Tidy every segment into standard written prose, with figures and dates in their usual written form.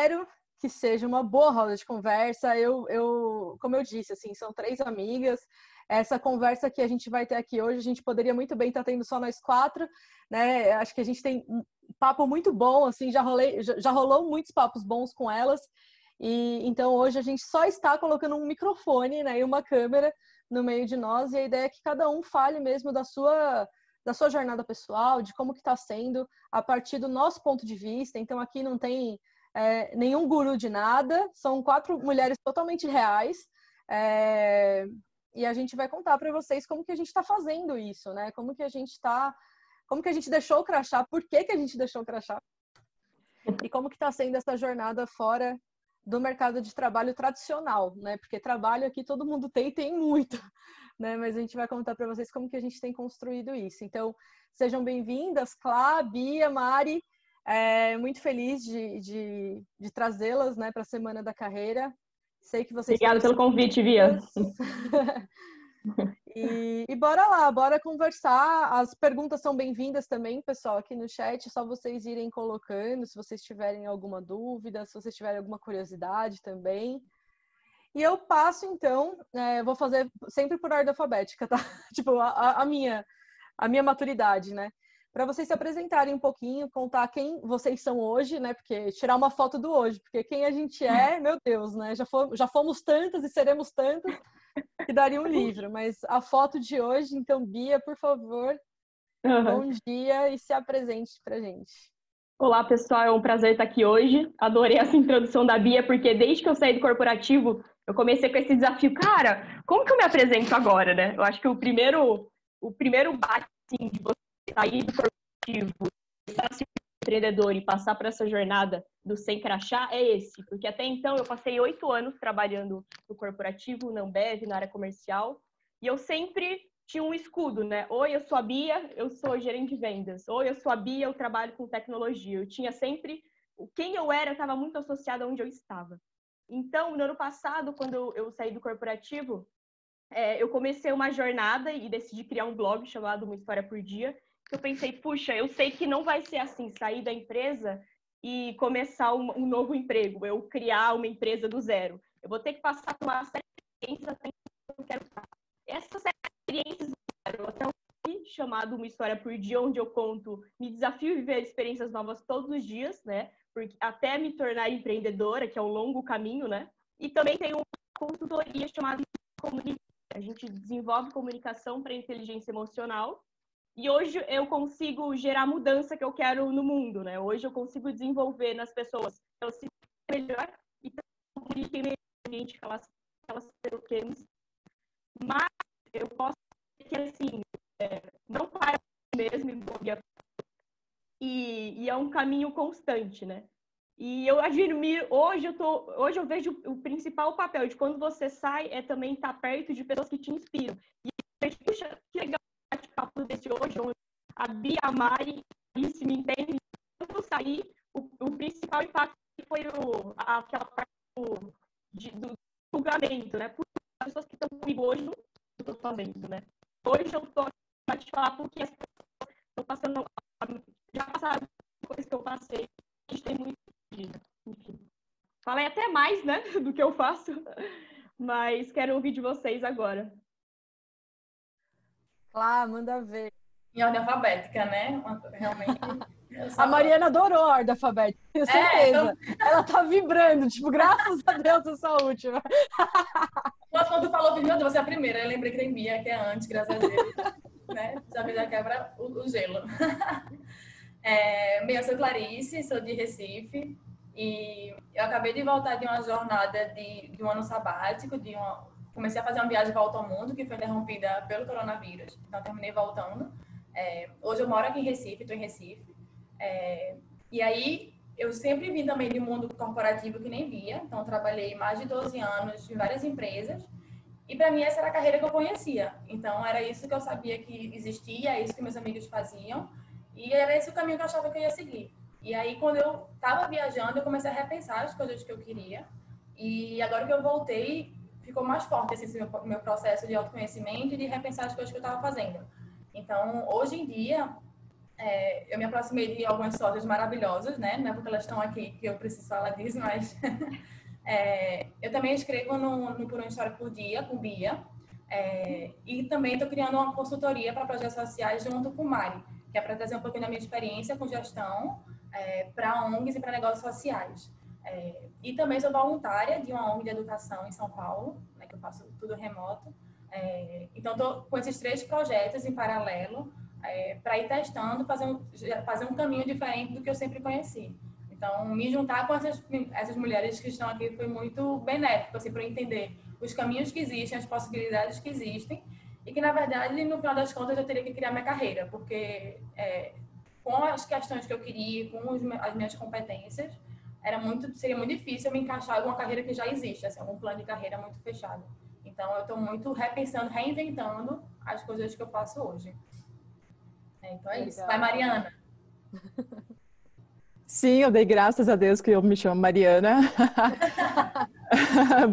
espero que seja uma boa roda de conversa. Como eu disse, assim, são 3 amigas. Essa conversa que a gente vai ter aqui hoje, a gente poderia muito bem estar tendo só nós 4, né? Acho que a gente tem um papo muito bom, assim, já rolou muitos papos bons com elas. E então hoje a gente só está colocando um microfone, né, e uma câmera no meio de nós, e a ideia é que cada um fale mesmo da sua jornada pessoal, de como que está sendo a partir do nosso ponto de vista. Então aqui não tem nenhum guru de nada, são 4 mulheres totalmente reais, e a gente vai contar para vocês como que a gente está fazendo isso, né? Como que a gente deixou o crachá, por que que a gente deixou o crachá, e como que está sendo essa jornada fora do mercado de trabalho tradicional, né? Porque trabalho aqui todo mundo tem muito, né? Mas a gente vai contar para vocês como que a gente tem construído isso. Então, sejam bem-vindas, Clá, Bia, Mari. Muito feliz de trazê-las, né, para a Semana da Carreira. Sei que vocês... Obrigada pelo convite, Bia. E bora lá, bora conversar. As perguntas são bem-vindas também, pessoal, aqui no chat. É só vocês irem colocando, se vocês tiverem alguma dúvida, se vocês tiverem alguma curiosidade também. E eu passo, então, vou fazer sempre por ordem alfabética, tá? Tipo, a minha maturidade, né? Para vocês se apresentarem um pouquinho, contar quem vocês são hoje, né? Porque tirar uma foto do hoje, porque quem a gente é, meu Deus, né? Já fomos tantas e seremos tantas que daria um livro, mas a foto de hoje, então, Bia, por favor, bom dia e se apresente pra gente. Olá, pessoal, é um prazer estar aqui hoje. Adorei essa introdução da Bia, porque desde que eu saí do corporativo, eu comecei com esse desafio. Cara, como que eu me apresento agora, né? Eu acho que o primeiro bate, assim, de você sair do corporativo, começar a ser empreendedor e passar por essa jornada do sem crachá é esse. Porque até então eu passei 8 anos trabalhando no corporativo, na Ambev, na área comercial, e eu sempre tinha um escudo, né? Oi, eu sou a Bia, eu sou gerente de vendas. Oi, eu sou a Bia, eu trabalho com tecnologia. Eu tinha sempre... Quem eu era estava muito associado a onde eu estava. Então, no ano passado, quando eu saí do corporativo, eu comecei uma jornada e decidi criar um blog chamado Uma História por Dia. Eu pensei, puxa, eu sei que não vai ser assim, sair da empresa e começar um novo emprego, eu criar uma empresa do zero. Eu vou ter que passar por uma série de experiências até que eu quero estar. Essas experiências até um filme chamado Uma História por Dia, onde eu conto, me desafio a viver experiências novas todos os dias, né? Porque até me tornar empreendedora, que é um longo caminho, né? E também tem uma consultoria chamada Comunicação. A gente desenvolve comunicação para inteligência emocional. E hoje eu consigo gerar a mudança que eu quero no mundo, né? Hoje eu consigo desenvolver nas pessoas que elas se melhor e comuniquem melhor que elas querem. Mas eu posso dizer que, assim, não para mesmo e é um caminho constante, né? E eu admiro, hoje eu vejo o principal papel de quando você sai é também estar perto de pessoas que te inspiram. E eu vejo, puxa, que legal bate-papo desse hoje, onde a Bia, a Mari, se me entendem. Quando eu saí, o principal impacto foi aquela parte do julgamento, né? Por as pessoas que estão comigo hoje não estou fazendo, né? Hoje eu estou para te falar porque as pessoas estão passando, já passaram coisas que eu passei, a gente tem muito vida. Enfim. Falei até mais, né, do que eu faço, mas quero ouvir de vocês agora. Claro, manda ver. Em ordem alfabética, né? Realmente. A Mariana adorou a ordem alfabética, tenho certeza. Então... Ela tá vibrando, tipo, graças a Deus essa última. Mas quando tu falou, meu Deus, você é a primeira. Eu lembrei que tem Bia, que é antes, graças a Deus. Né? Já quebra o gelo. Bem, eu sou Clarice, sou de Recife. E eu acabei de voltar de uma jornada de um ano sabático, comecei a fazer uma viagem de volta ao mundo, que foi interrompida pelo coronavírus. Então, terminei voltando. Hoje eu moro aqui em Recife, estou em Recife. E aí, eu sempre vim também de um mundo corporativo que nem Bia. Então, trabalhei mais de 12 anos em várias empresas. E para mim, essa era a carreira que eu conhecia. Então, era isso que eu sabia que existia, é isso que meus amigos faziam. E era esse o caminho que eu achava que eu ia seguir. E aí, quando eu estava viajando, eu comecei a repensar as coisas que eu queria. E agora que eu voltei, ficou mais forte esse meu processo de autoconhecimento e de repensar as coisas que eu estava fazendo. Então, hoje em dia, eu me aproximei de algumas sócias maravilhosas, né? Não é porque elas estão aqui que eu preciso falar disso, mas eu também escrevo no Por uma História por Dia, com Bia, e também estou criando uma consultoria para projetos sociais junto com Mari, que é para trazer um pouquinho da minha experiência com gestão para ONGs e para negócios sociais. E também sou voluntária de uma ONG de educação em São Paulo, né, que eu faço tudo remoto. Então, estou com esses 3 projetos em paralelo para ir testando, fazer um caminho diferente do que eu sempre conheci. Então, me juntar com essas mulheres que estão aqui foi muito benéfico, assim, para eu entender os caminhos que existem, as possibilidades que existem, e que, na verdade, no final das contas, eu teria que criar minha carreira, porque com as questões que eu queria, com as minhas competências, seria muito difícil eu me encaixar em alguma carreira que já existe, assim, algum plano de carreira muito fechado. Então, eu estou muito repensando, reinventando as coisas que eu faço hoje. Então, é isso. Vai, Mariana. Sim, eu dei graças a Deus que eu me chamo Mariana.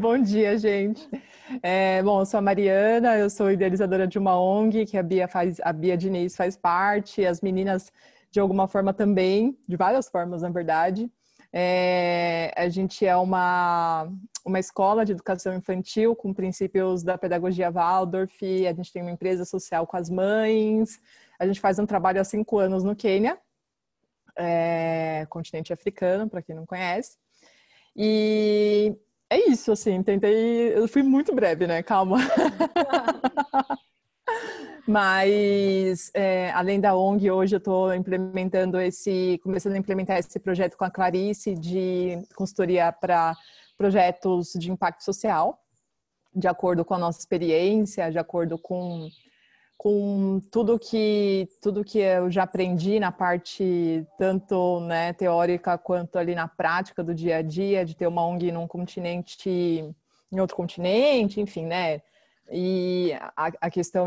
Bom dia, gente. Bom, eu sou a Mariana, eu sou idealizadora de uma ONG que a Bia Diniz faz parte, as meninas de alguma forma também, de várias formas, na verdade. A gente é uma escola de educação infantil com princípios da pedagogia Waldorf, a gente tem uma empresa social com as mães, a gente faz um trabalho há 5 anos no Quênia, continente africano, para quem não conhece. E é isso, assim, eu fui muito breve, né? Calma. Mas, além da ONG, hoje eu estou começando a implementar esse projeto com a Clarice de consultoria para projetos de impacto social, de acordo com a nossa experiência, de acordo com tudo que eu já aprendi na parte tanto, né, teórica quanto ali na prática do dia a dia, de ter uma ONG em outro continente, enfim, né? E a questão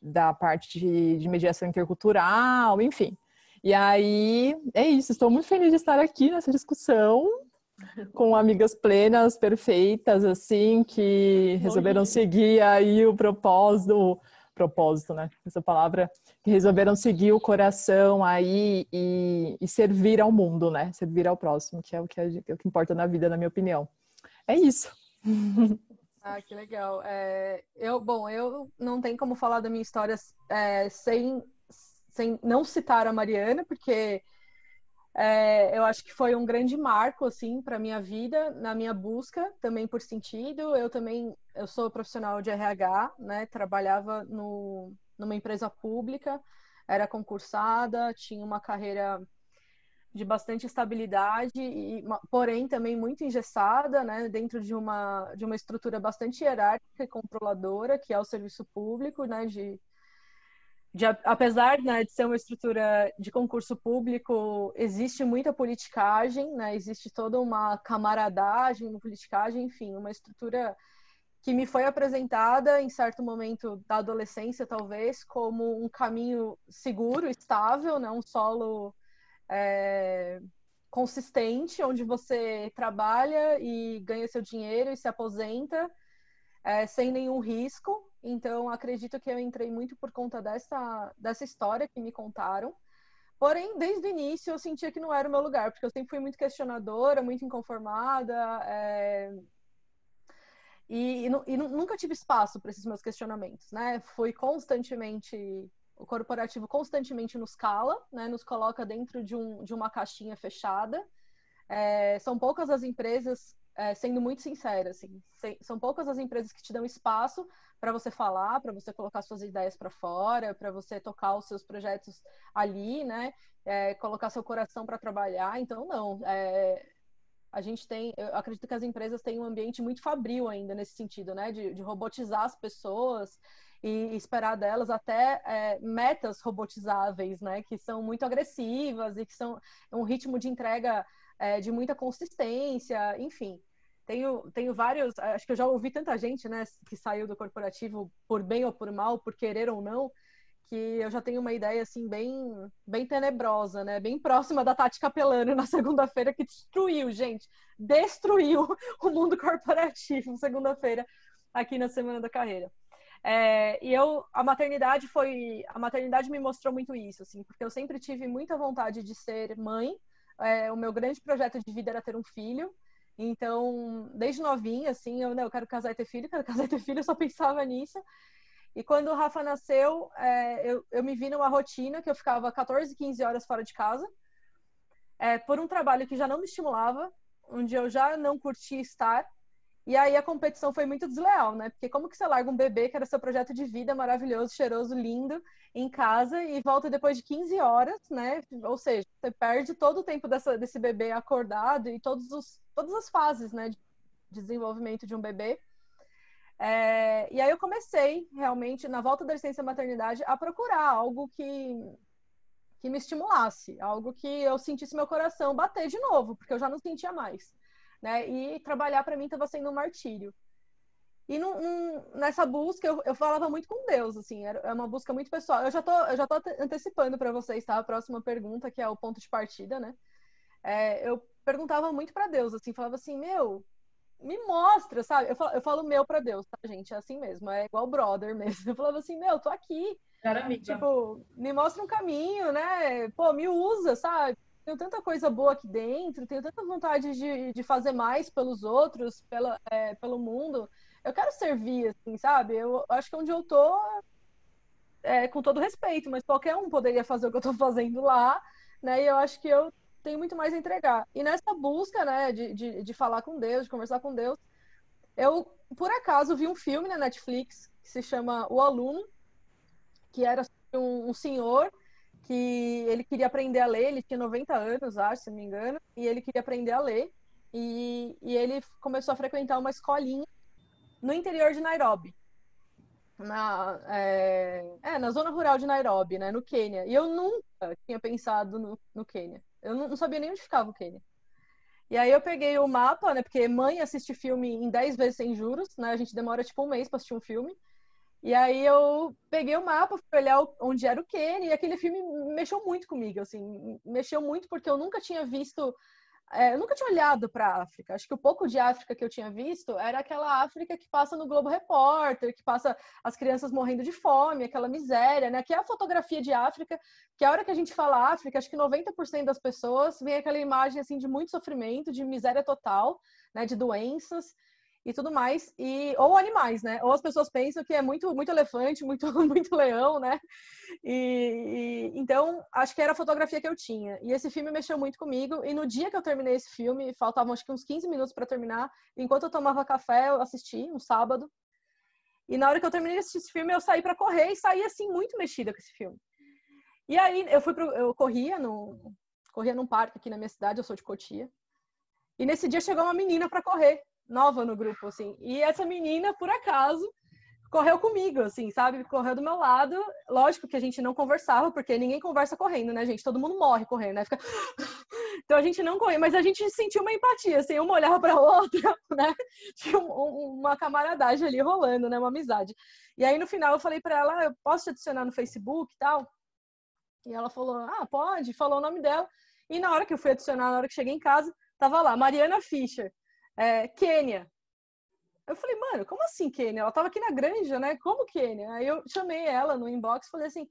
da parte de mediação intercultural, enfim. E aí, é isso. Estou muito feliz de estar aqui nessa discussão com amigas plenas, perfeitas, assim, que resolveram seguir aí o propósito, né? Essa palavra, que resolveram seguir o coração aí e servir ao mundo, né? Servir ao próximo, que é o que importa na vida, na minha opinião. É isso. Ah, que legal. Eu não tenho como falar da minha história sem não citar a Mariana, porque eu acho que foi um grande marco, assim, para minha vida, na minha busca, também por sentido. Eu sou profissional de RH, né? Trabalhava numa empresa pública, era concursada, tinha uma carreira de bastante estabilidade, porém também muito engessada, né, dentro de uma estrutura bastante hierárquica e controladora, que é o serviço público, né, apesar, né, de ser uma estrutura de concurso público, existe muita politicagem, né, existe toda uma camaradagem, uma politicagem, enfim, uma estrutura que me foi apresentada em certo momento da adolescência, talvez, como um caminho seguro, estável, né, um solo consistente, onde você trabalha e ganha seu dinheiro e se aposenta sem nenhum risco. Então, acredito que eu entrei muito por conta dessa história que me contaram. Porém, desde o início, eu sentia que não era o meu lugar, porque eu sempre fui muito questionadora, muito inconformada, e nunca tive espaço para esses meus questionamentos, né? O corporativo constantemente nos cala, né? Nos coloca dentro de uma caixinha fechada. São poucas as empresas, sendo muito sincera, assim, são poucas as empresas que te dão espaço para você falar, para você colocar suas ideias para fora, para você tocar os seus projetos ali, né? Colocar seu coração para trabalhar. Então, não. Eu acredito que as empresas têm um ambiente muito fabril ainda nesse sentido, né? De robotizar as pessoas e esperar delas até metas robotizáveis, né? Que são muito agressivas e que são um ritmo de entrega de muita consistência, enfim. Tenho vários, acho que eu já ouvi tanta gente, né, que saiu do corporativo por bem ou por mal, por querer ou não, que eu já tenho uma ideia, assim, bem tenebrosa, né, bem próxima da Tati Capelano na segunda-feira, que destruiu o mundo corporativo, segunda-feira, aqui na Semana da Carreira. A maternidade me mostrou muito isso, assim, porque eu sempre tive muita vontade de ser mãe. O meu grande projeto de vida era ter um filho. Então, desde novinha, assim, eu quero casar e ter filho, quero casar e ter filho, eu só pensava nisso. E quando o Rafa nasceu, eu me vi numa rotina que eu ficava 14, 15 horas fora de casa, por um trabalho que já não me estimulava, onde eu já não curtia estar. E aí a competição foi muito desleal, né? Porque como que você larga um bebê, que era seu projeto de vida maravilhoso, cheiroso, lindo, em casa, e volta depois de 15 horas, né? Ou seja, você perde todo o tempo desse bebê acordado e todas as fases, né, de desenvolvimento de um bebê. E aí eu comecei, realmente, na volta da licença maternidade, a procurar algo que me estimulasse, algo que eu sentisse meu coração bater de novo, porque eu já não sentia mais. Né? E trabalhar para mim estava sendo um martírio. E nessa busca eu falava muito com Deus, assim, é uma busca muito pessoal. Eu já tô antecipando para vocês, tá? A próxima pergunta, que é o ponto de partida, né? Eu perguntava muito para Deus, assim, falava assim, meu, me mostra, sabe? Eu falo meu para Deus, tá, gente? É assim mesmo, é igual brother mesmo. Eu falava assim, meu, tô aqui. Tipo, me mostra um caminho, né? Pô, me usa, sabe? Tenho tanta coisa boa aqui dentro, tenho tanta vontade de fazer mais pelos outros, pelo mundo. Eu quero servir, assim, sabe? Eu acho que onde eu tô, com todo respeito, mas qualquer um poderia fazer o que eu tô fazendo lá, né? E eu acho que eu tenho muito mais a entregar. E nessa busca, né, de falar com Deus, de conversar com Deus, eu, por acaso, vi um filme na Netflix que se chama O Aluno, que era um senhor que ele queria aprender a ler, ele tinha 90 anos, acho, se não me engano, e ele queria aprender a ler, e ele começou a frequentar uma escolinha no interior de Nairobi, na zona rural de Nairobi, né, no Quênia. E eu nunca tinha pensado no Quênia. Eu não sabia nem onde ficava o Quênia. E aí eu peguei o mapa, né, porque mãe assiste filme em 10 vezes sem juros, né, a gente demora tipo um mês para assistir um filme. E aí eu peguei o mapa, fui olhar onde era o Quênia, e aquele filme mexeu muito comigo, assim, mexeu muito porque eu nunca tinha visto, eu nunca tinha olhado para a África. Acho que o pouco de África que eu tinha visto era aquela África que passa no Globo Repórter, que passa as crianças morrendo de fome, aquela miséria, né? Que é a fotografia de África, que a hora que a gente fala África, acho que 90% das pessoas vem aquela imagem, assim, de muito sofrimento, de miséria total, né? De doenças e tudo mais, ou animais, né? Ou as pessoas pensam que é muito, muito elefante, muito, muito leão, né? Então, acho que era a fotografia que eu tinha. E esse filme mexeu muito comigo. E no dia que eu terminei esse filme, faltavam acho que uns 15 minutos para terminar. Enquanto eu tomava café, eu assisti, um sábado. E na hora que eu terminei esse filme, eu saí para correr e saí, assim, muito mexida com esse filme. E aí, eu corria num parque aqui na minha cidade, eu sou de Cotia. E nesse dia chegou uma menina para correr, nova no grupo, assim. E essa menina, por acaso, correu comigo, assim, sabe? Correu do meu lado. Lógico que a gente não conversava, porque ninguém conversa correndo, né, gente? Todo mundo morre correndo, né? Fica... Então a gente não corria, mas a gente sentiu uma empatia, assim, uma olhava para outra, né? Tinha uma camaradagem ali rolando, né? Uma amizade. E aí no final eu falei para ela, eu posso te adicionar no Facebook e tal? E ela falou, pode, falou o nome dela. E na hora que eu fui adicionar, na hora que cheguei em casa, tava lá, Mariana Fischer, Quênia. Eu falei, mano, como assim Quênia? Ela tava aqui na Granja, né? Como Quênia? Aí eu chamei ela no inbox e falei assim,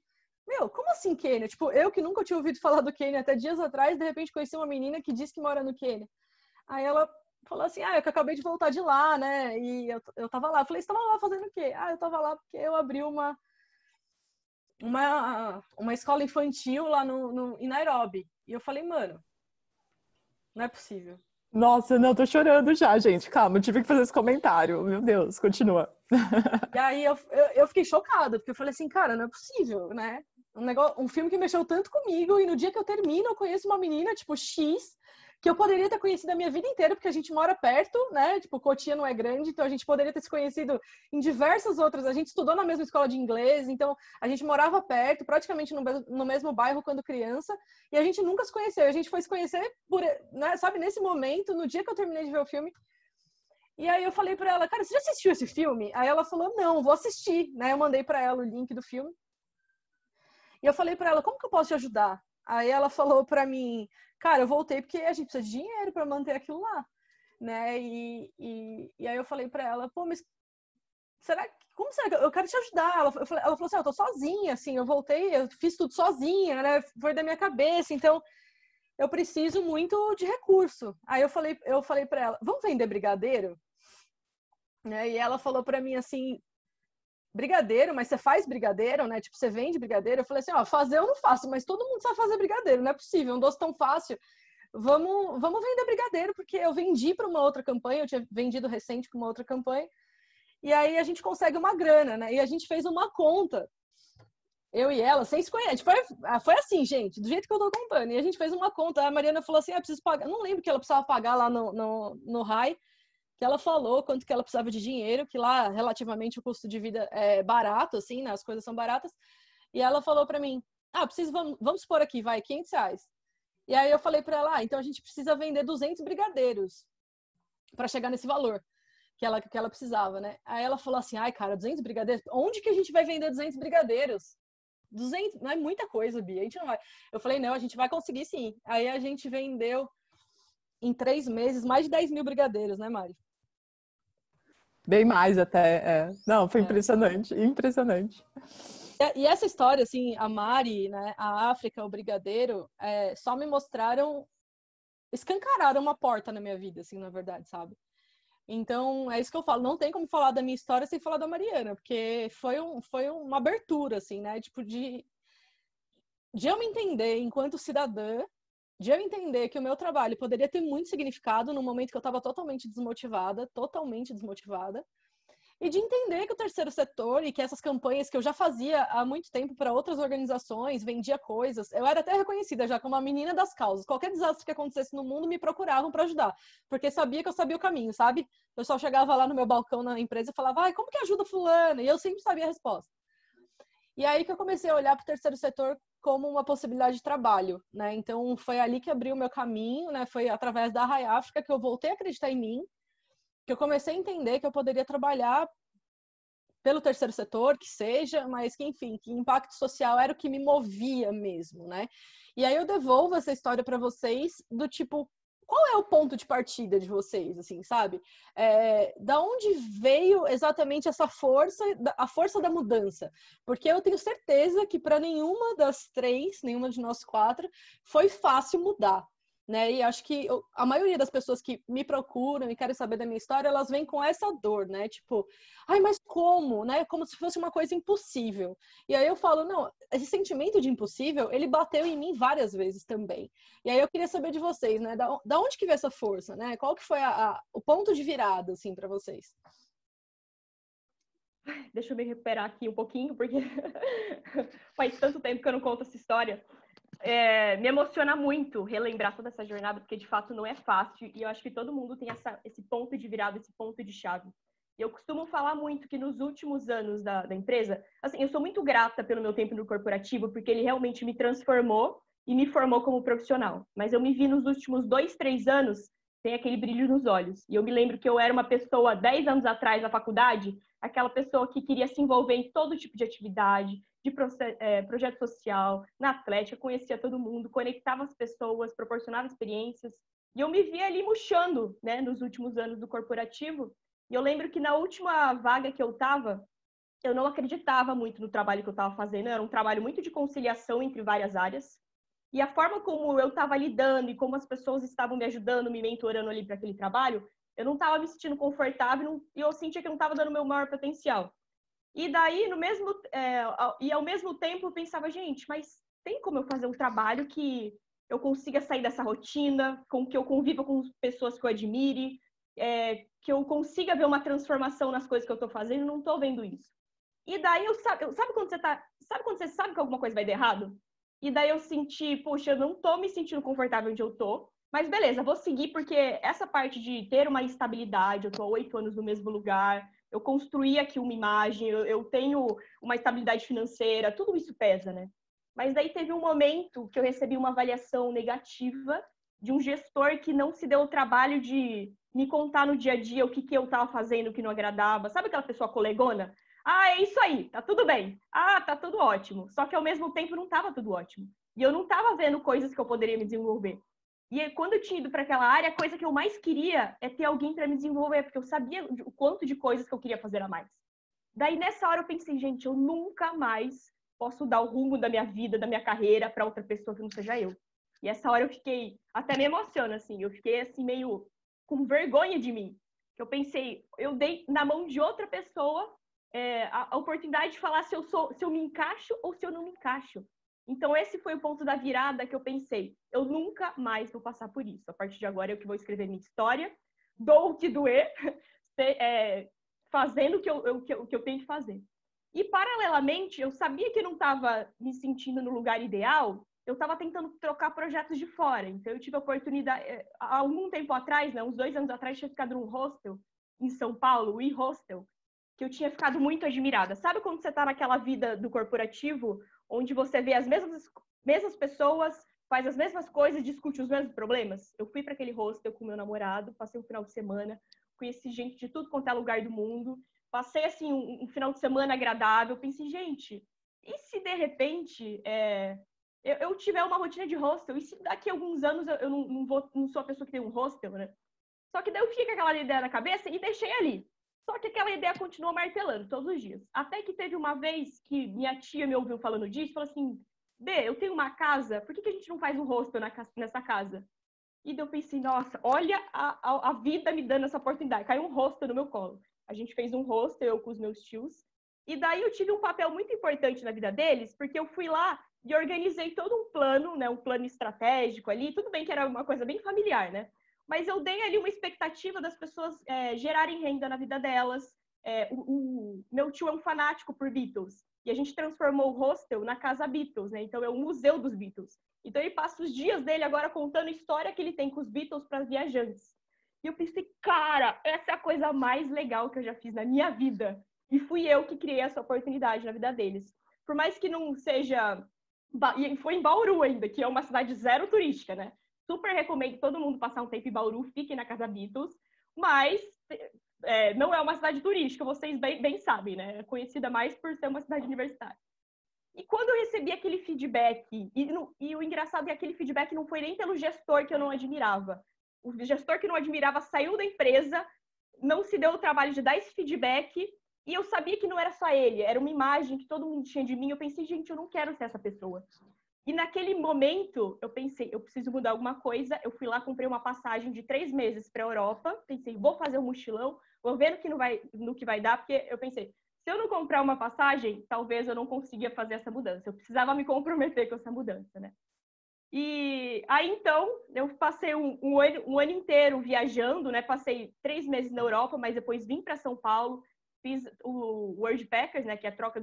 meu, como assim Quênia? Tipo, eu que nunca tinha ouvido falar do Quênia até dias atrás, de repente conheci uma menina que disse que mora no Quênia. Aí ela falou assim, eu que acabei de voltar de lá, né? E eu tava lá. Eu falei, você tava lá fazendo o quê? Eu tava lá porque eu abri uma escola infantil lá em Nairobi. E eu falei, mano, não é possível. Nossa, não, tô chorando já, gente. Calma, eu tive que fazer esse comentário. Meu Deus, continua. E aí eu fiquei chocada, porque eu falei assim, cara, não é possível, né? Um filme que mexeu tanto comigo, e no dia que eu termino, eu conheço uma menina, tipo, X, que eu poderia ter conhecido a minha vida inteira, porque a gente mora perto, né? Tipo, Cotia não é grande, então a gente poderia ter se conhecido em diversas outras. A gente estudou na mesma escola de inglês, então a gente morava perto, praticamente no mesmo bairro quando criança, e a gente nunca se conheceu. A gente foi se conhecer, né, sabe, nesse momento, no dia que eu terminei de ver o filme. E aí eu falei pra ela, cara, você já assistiu esse filme? Aí ela falou, não, vou assistir, né? Eu mandei pra ela o link do filme. E eu falei pra ela, como que eu posso te ajudar? Aí ela falou pra mim, cara, eu voltei porque a gente precisa de dinheiro pra manter aquilo lá, né? E aí eu falei pra ela, pô, mas como você? Eu quero te ajudar. Ela falou assim, eu tô sozinha, assim, eu voltei, eu fiz tudo sozinha, né? Foi da minha cabeça, então eu preciso muito de recurso. Aí eu falei para ela, vamos vender brigadeiro? Né? E ela falou para mim assim, brigadeiro, mas você faz brigadeiro, né? Tipo, você vende brigadeiro? Eu falei assim, ó, fazer eu não faço, mas todo mundo sabe fazer brigadeiro, não é possível, um doce tão fácil. Vamos vender brigadeiro, porque eu vendi para uma outra campanha, eu tinha vendido recente para uma outra campanha, e aí a gente consegue uma grana, né? E a gente fez uma conta, eu e ela, sem se conhecer. Foi assim, gente, do jeito que eu tô contando. E a gente fez uma conta, a Mariana falou assim, preciso pagar, não lembro que ela precisava pagar lá no RAI, que ela falou quanto que ela precisava de dinheiro, que lá, relativamente, o custo de vida é barato, assim, né? As coisas são baratas. E ela falou para mim, vamos supor aqui, vai, R$500. E aí eu falei para ela, então a gente precisa vender 200 brigadeiros para chegar nesse valor que ela precisava, né? Aí ela falou assim, cara, 200 brigadeiros? Onde que a gente vai vender 200 brigadeiros? 200, não é muita coisa, Bia, a gente não vai. Eu falei, não, a gente vai conseguir sim. Aí a gente vendeu em 3 meses mais de 10 mil brigadeiros, né, Mari? Bem mais até, Não, foi impressionante, impressionante. E essa história, assim, a Mari, né, a África, o brigadeiro, só me mostraram, escancararam uma porta na minha vida, assim, na verdade, sabe? Então, é isso que eu falo, não tem como falar da minha história sem falar da Mariana, porque foi uma abertura, assim, né, tipo, de eu me entender enquanto cidadã, de eu entender que o meu trabalho poderia ter muito significado no momento que eu estava totalmente desmotivada, e de entender que o terceiro setor e que essas campanhas que eu já fazia há muito tempo para outras organizações, vendia coisas, eu era até reconhecida já como a menina das causas. Qualquer desastre que acontecesse no mundo, me procuravam para ajudar, porque sabia que eu sabia o caminho, sabe? O pessoal chegava lá no meu balcão na empresa e falava, como que ajuda fulano? E eu sempre sabia a resposta. E aí que eu comecei a olhar para o terceiro setor como uma possibilidade de trabalho, né? Então, foi ali que abriu o meu caminho, né? Foi através da RAI África que eu voltei a acreditar em mim, que eu comecei a entender que eu poderia trabalhar pelo terceiro setor, que seja, mas que, enfim, que impacto social era o que me movia mesmo, né? E aí eu devolvo essa história para vocês do tipo, qual é o ponto de partida de vocês, assim, sabe? Da onde veio exatamente essa força, a força da mudança? Porque eu tenho certeza que para nenhuma das três, nenhuma de nós quatro, foi fácil mudar. Né? E acho que a maioria das pessoas que me procuram e querem saber da minha história, elas vêm com essa dor, né? Tipo, mas como, né? Como se fosse uma coisa impossível. E aí eu falo, não, esse sentimento de impossível, ele bateu em mim várias vezes também. E aí eu queria saber de vocês, né? Da onde que veio essa força, né? Qual que foi o ponto de virada, assim, para vocês? Deixa eu me recuperar aqui um pouquinho, porque faz tanto tempo que eu não conto essa história. Me emociona muito relembrar toda essa jornada, porque de fato não é fácil, e eu acho que todo mundo tem esse ponto de virada, esse ponto de chave. E eu costumo falar muito que nos últimos anos da empresa, assim, eu sou muito grata pelo meu tempo no corporativo, porque ele realmente me transformou e me formou como profissional. Mas eu me vi nos últimos 2, 3 anos, tem aquele brilho nos olhos. E eu me lembro que eu era uma pessoa, 10 anos atrás, na faculdade, aquela pessoa que queria se envolver em todo tipo de atividade, de projeto social, na atlética, conhecia todo mundo, conectava as pessoas, proporcionava experiências. E eu me vi ali murchando, né, nos últimos anos do corporativo. E eu lembro que na última vaga que eu estava, eu não acreditava muito no trabalho que eu estava fazendo. Era um trabalho muito de conciliação entre várias áreas. E a forma como eu estava lidando e como as pessoas estavam me ajudando, me mentorando ali para aquele trabalho, eu não estava me sentindo confortável e eu sentia que eu não estava dando o meu maior potencial. E daí, e ao mesmo tempo, eu pensava, gente, mas tem como eu fazer um trabalho que eu consiga sair dessa rotina, com que eu conviva com pessoas que eu admire, que eu consiga ver uma transformação nas coisas que eu estou fazendo, não estou vendo isso. E daí, sabe quando você sabe que alguma coisa vai dar errado? E daí eu senti, poxa, eu não estou me sentindo confortável onde eu estou, mas beleza, vou seguir, porque essa parte de ter uma estabilidade, eu estou há 8 anos no mesmo lugar, eu construí aqui uma imagem, eu tenho uma estabilidade financeira, tudo isso pesa, né? Mas daí teve um momento que eu recebi uma avaliação negativa de um gestor que não se deu o trabalho de me contar no dia a dia o que eu estava fazendo, o que não agradava. Sabe aquela pessoa colegona? É isso aí, tá tudo bem. Tá tudo ótimo. Só que ao mesmo tempo não estava tudo ótimo. E eu não estava vendo coisas que eu poderia me desenvolver. E quando eu tinha ido para aquela área, a coisa que eu mais queria é ter alguém para me desenvolver, porque eu sabia o quanto de coisas que eu queria fazer a mais. Daí, nessa hora, eu pensei, gente, eu nunca mais posso dar o rumo da minha vida, da minha carreira para outra pessoa que não seja eu. E essa hora eu fiquei, até me emociona, assim, eu fiquei, assim, meio com vergonha de mim. Eu pensei, eu dei na mão de outra pessoa a oportunidade de falar se eu me encaixo ou se eu não me encaixo. Então, esse foi o ponto da virada que eu pensei, eu nunca mais vou passar por isso. A partir de agora, eu que vou escrever minha história, dou o que doer, fazendo o que eu tenho que fazer. E, paralelamente, eu sabia que eu não estava me sentindo no lugar ideal, eu estava tentando trocar projetos de fora. Então, eu tive a oportunidade, há algum tempo atrás, né, uns 2 anos atrás, eu tinha ficado num hostel em São Paulo, o e-hostel, que eu tinha ficado muito admirada. Sabe quando você está naquela vida do corporativo, onde você vê as mesmas pessoas, faz as mesmas coisas, discute os mesmos problemas? Eu fui para aquele hostel com meu namorado, passei um final de semana, conheci gente de tudo quanto é lugar do mundo, passei assim um final de semana agradável, pensei, gente, e se de repente eu tiver uma rotina de hostel, e se daqui a alguns anos eu não sou a pessoa que tem um hostel, né? Só que daí eu fiquei com aquela ideia na cabeça e deixei ali. Só que aquela ideia continuou martelando todos os dias. Até que teve uma vez que minha tia me ouviu falando disso e falou assim, Bê, eu tenho uma casa, por que a gente não faz um hostel nessa casa? E daí eu pensei, nossa, olha a vida me dando essa oportunidade. Caiu um hostel no meu colo. A gente fez um hostel, eu com os meus tios. E daí eu tive um papel muito importante na vida deles, porque eu fui lá e organizei todo um plano, né, um plano estratégico ali. Tudo bem que era uma coisa bem familiar, né? Mas eu dei ali uma expectativa das pessoas gerarem renda na vida delas. O meu tio é um fanático por Beatles. E a gente transformou o hostel na Casa Beatles, né? Então é um museu dos Beatles. Então ele passa os dias dele agora contando a história que ele tem com os Beatles para as viajantes. E eu pensei, cara, essa é a coisa mais legal que eu já fiz na minha vida. E fui eu que criei essa oportunidade na vida deles. Por mais que não seja... E foi em Bauru ainda, que é uma cidade zero turística, né? Super recomendo todo mundo passar um tempo em Bauru, fiquem na Casa Beatles. Mas não é uma cidade turística, vocês bem sabem, né? É conhecida mais por ser uma cidade universitária. E quando eu recebi aquele feedback, e o engraçado é que aquele feedback não foi nem pelo gestor que eu não admirava. O gestor que eu não admirava saiu da empresa, não se deu o trabalho de dar esse feedback, e eu sabia que não era só ele, era uma imagem que todo mundo tinha de mim. Eu pensei, gente, eu não quero ser essa pessoa. E naquele momento, eu pensei, eu preciso mudar alguma coisa. Eu fui lá, comprei uma passagem de 3 meses para a Europa. Pensei, vou fazer um mochilão, vou ver no que vai dar, porque eu pensei, se eu não comprar uma passagem, talvez eu não consiga fazer essa mudança. Eu precisava me comprometer com essa mudança, né? E aí, então, eu passei um ano inteiro viajando, né? Passei 3 meses na Europa, mas depois vim para São Paulo, fiz o World Packers, né? Que é a troca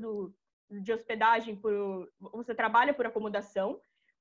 de hospedagem você trabalha por acomodação.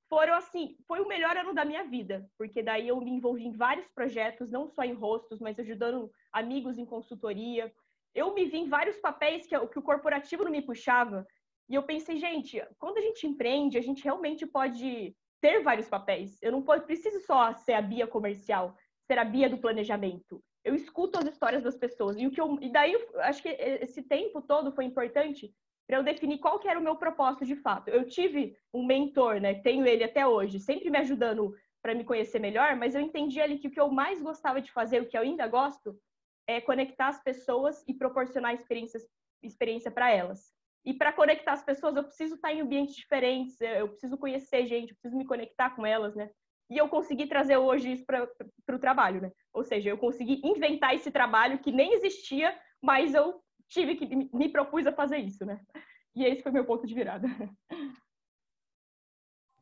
Foi o melhor ano da minha vida, porque daí eu me envolvi em vários projetos, não só em hostels, mas ajudando amigos em consultoria. Eu me vi em vários papéis que o corporativo não me puxava. E eu pensei, gente, quando a gente empreende, a gente realmente pode ter vários papéis. Eu não preciso só ser a Bia comercial, ser a Bia do planejamento. Eu escuto as histórias das pessoas. E daí, acho que esse tempo todo foi importante para eu definir qual que era o meu propósito de fato. Eu tive um mentor, né? Tenho ele até hoje, sempre me ajudando para me conhecer melhor, mas eu entendi ali que o que eu mais gostava de fazer, o que eu ainda gosto, é conectar as pessoas e proporcionar experiência para elas. E para conectar as pessoas, eu preciso estar em ambientes diferentes, eu preciso conhecer gente, eu preciso me conectar com elas, né? E eu consegui trazer hoje isso para o trabalho, né? Ou seja, eu consegui inventar esse trabalho que nem existia, mas eu tive que me propus a fazer isso, né? E esse foi meu ponto de virada.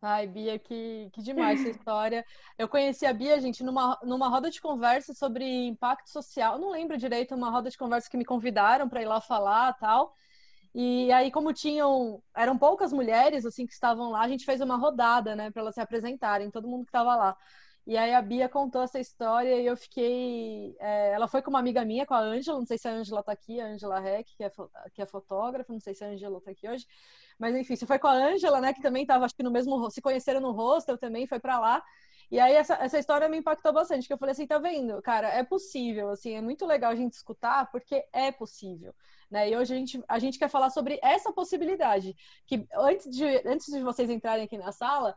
Ai, Bia, que demais essa história. Eu conheci a Bia, gente, numa roda de conversa sobre impacto social. Eu não lembro direito, uma roda de conversa que me convidaram para ir lá falar, tal. E aí, como eram poucas mulheres assim que estavam lá, a gente fez uma rodada, né, para elas se apresentarem, todo mundo que estava lá. E aí a Bia contou essa história e eu fiquei... ela foi com uma amiga minha, com a Ângela, não sei se a Ângela está aqui, a Ângela Reck, que é fotógrafa, não sei se a Ângela está aqui hoje. Mas enfim, você foi com a Ângela, né, que também estava, acho que no mesmo... Se conheceram no hostel também, foi para lá. E aí essa história me impactou bastante, que eu falei assim, tá vendo, cara, é possível, assim, é muito legal a gente escutar, porque é possível, né? E hoje a gente quer falar sobre essa possibilidade, que antes de vocês entrarem aqui na sala,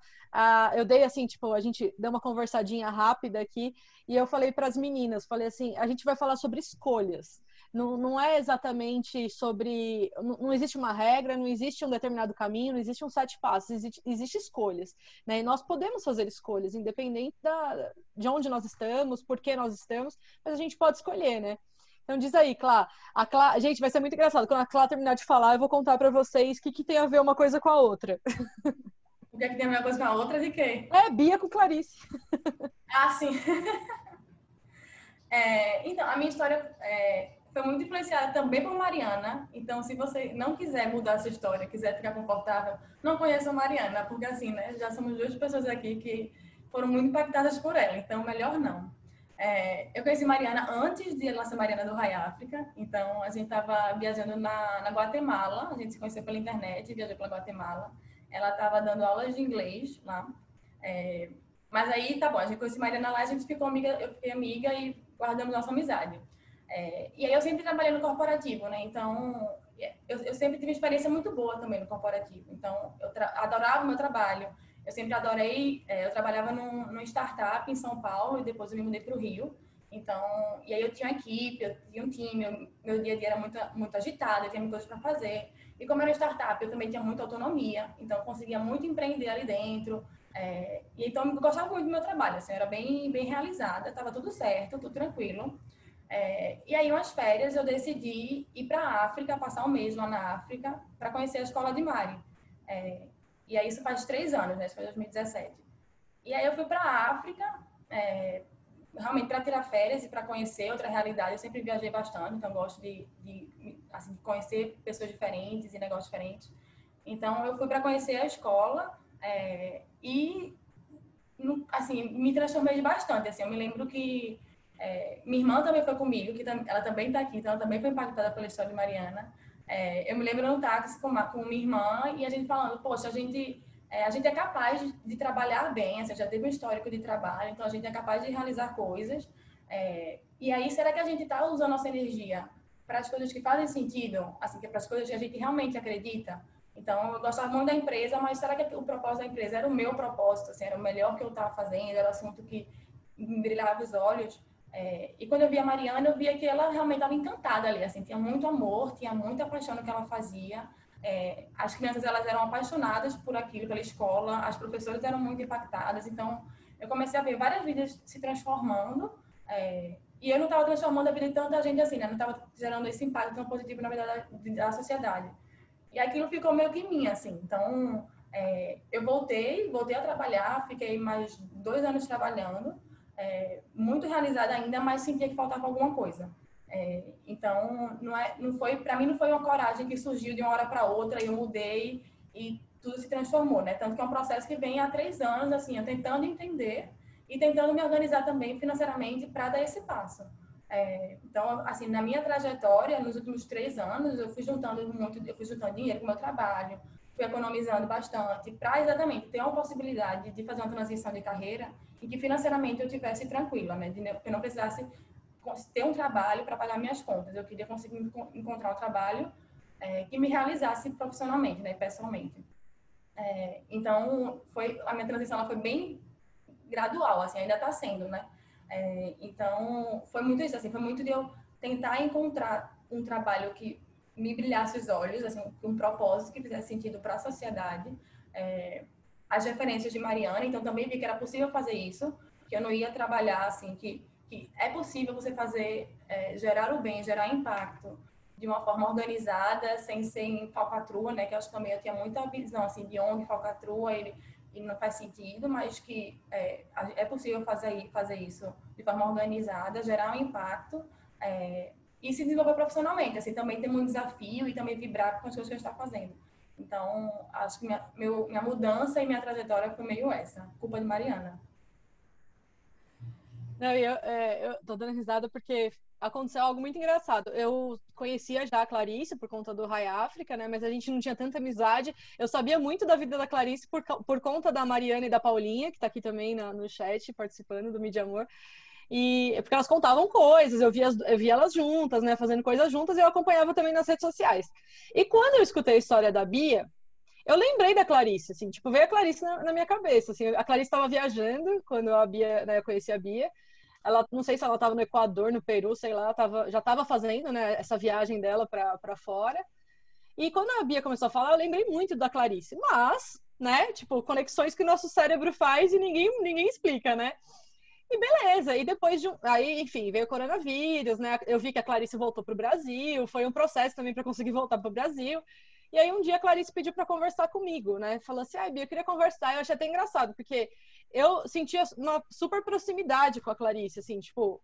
eu dei assim, tipo, a gente deu uma conversadinha rápida aqui, e eu falei para as meninas, falei assim, a gente vai falar sobre escolhas, não é exatamente sobre... Não existe uma regra, não existe um determinado caminho, não existe um 7 passos, existe escolhas, né? E nós podemos fazer escolhas, independente de onde nós estamos, por que nós estamos, mas a gente pode escolher, né? Então diz aí, Clá. Gente, vai ser muito engraçado. Quando a Clá terminar de falar, eu vou contar para vocês o que tem a ver uma coisa com a outra. O que é que tem a ver uma coisa com a outra de quê? Bia com Clarice. Ah, sim. Então, a minha história foi muito influenciada também por Mariana. Então, se você não quiser mudar essa história, quiser ficar confortável, não conheça a Mariana, porque assim, né, já somos 2 pessoas aqui que foram muito impactadas por ela, então melhor não. Eu conheci Mariana antes de ela ser Mariana do Rai África, então a gente estava viajando na Guatemala, a gente se conheceu pela internet, viajou pela Guatemala. Ela estava dando aulas de inglês lá. Mas aí, tá bom, a gente conheceu Mariana lá, a gente ficou amiga, eu fiquei amiga e guardamos nossa amizade. E aí eu sempre trabalhei no corporativo, né? Então, eu sempre tive uma experiência muito boa também no corporativo. Então, eu adorava o meu trabalho. Eu sempre adorei, eu trabalhava numa startup em São Paulo e depois eu me mudei para o Rio. Então, e aí eu tinha uma equipe, eu tinha um time, meu dia a dia era muito agitado, eu tinha muitas coisas para fazer. E como era uma startup, eu também tinha muita autonomia, então eu conseguia muito empreender ali dentro. E então eu gostava muito do meu trabalho, assim, eu era bem realizada, estava tudo certo, tudo tranquilo. E aí, umas férias, eu decidi ir para a África, passar um mês lá na África, para conhecer a escola de Mari. E aí, isso faz 3 anos, né? Isso foi 2017. E aí, eu fui para a África, realmente para tirar férias e para conhecer outra realidade. Eu sempre viajei bastante, então gosto de conhecer pessoas diferentes e negócios diferentes. Então, eu fui para conhecer a escola e, assim, me transformei bastante. Assim, eu me lembro que minha irmã também foi comigo, que ela também está aqui, então ela também foi impactada pela história de Mariana. Eu me lembro no táxi com minha irmã e a gente falando, poxa, a gente é capaz de trabalhar bem, assim, já teve um histórico de trabalho, então a gente é capaz de realizar coisas. E aí, será que a gente está usando nossa energia para as coisas que fazem sentido, assim, que para as coisas que a gente realmente acredita? Então, eu gostava muito da empresa, mas será que o propósito da empresa era o meu propósito, assim, era o melhor que eu estava fazendo, era o assunto que me brilhava os olhos? E quando eu via a Mariana, eu via que ela realmente estava encantada ali, assim, tinha muito amor, tinha muita paixão no que ela fazia. As crianças, elas eram apaixonadas por aquilo, pela escola, as professoras eram muito impactadas, então eu comecei a ver várias vidas se transformando, e eu não estava transformando a vida de tanta gente assim, né? Não estava gerando esse impacto tão positivo na vida da sociedade. E aquilo ficou meio que em mim, assim, então eu voltei a trabalhar, fiquei mais 2 anos trabalhando, muito realizada ainda, mas sentia que faltava alguma coisa. Então, não foi, para mim não foi uma coragem que surgiu de uma hora para outra e eu mudei e tudo se transformou, né? Tanto que é um processo que vem há 3 anos, assim, eu tentando entender e tentando me organizar também financeiramente para dar esse passo. Então, assim, na minha trajetória, nos últimos 3 anos, eu fui juntando dinheiro com o meu trabalho, fui economizando bastante para exatamente ter uma possibilidade de fazer uma transição de carreira em que financeiramente eu tivesse tranquila, né? Que eu não precisasse ter um trabalho para pagar minhas contas. Eu queria conseguir encontrar um trabalho que me realizasse profissionalmente, né? Pessoalmente. Então, a minha transição ela foi bem gradual, assim, ainda está sendo, né? Então, foi muito isso, assim, foi muito de eu tentar encontrar um trabalho que me brilhasse os olhos, assim, um propósito que fizesse sentido para a sociedade. As referências de Mariana, então também vi que era possível fazer isso, que eu não ia trabalhar, assim, que é possível você fazer, gerar o bem, gerar impacto de uma forma organizada, sem ser em falcatrua, né? Que eu acho que também eu tinha muita visão, assim, de ONG, falcatrua, ele não faz sentido, mas que é possível fazer isso de forma organizada, gerar um impacto e se desenvolver profissionalmente, assim, também ter um desafio e também vibrar com as coisas que a gente está fazendo. Então, acho que minha mudança e minha trajetória foi meio essa, culpa de Mariana. Não, eu tô dando risada porque aconteceu algo muito engraçado. Eu conhecia já a Clarice por conta do Rai África, né? Mas a gente não tinha tanta amizade. Eu sabia muito da vida da Clarice por conta da Mariana e da Paulinha, que tá aqui também no chat, participando do Mídia Amor. E porque elas contavam coisas, eu via elas juntas, né? Fazendo coisas juntas, e eu acompanhava também nas redes sociais. E quando eu escutei a história da Bia, eu lembrei da Clarice, assim, tipo, veio a Clarice na minha cabeça, assim, a Clarice estava viajando quando a Bia, né, eu conheci a Bia, ela não sei se ela estava no Equador, no Peru, sei lá, já estava fazendo, né, essa viagem dela para fora. E quando a Bia começou a falar, eu lembrei muito da Clarice, mas, né, tipo, conexões que o nosso cérebro faz e ninguém explica, né? E beleza, e depois aí, enfim, veio o coronavírus, né? Eu vi que a Clarice voltou para o Brasil, foi um processo também para conseguir voltar para o Brasil. E aí um dia a Clarice pediu para conversar comigo, né? Falou assim: "Ai, Bia, eu queria conversar". Eu achei até engraçado, porque eu sentia uma super proximidade com a Clarice, assim, tipo,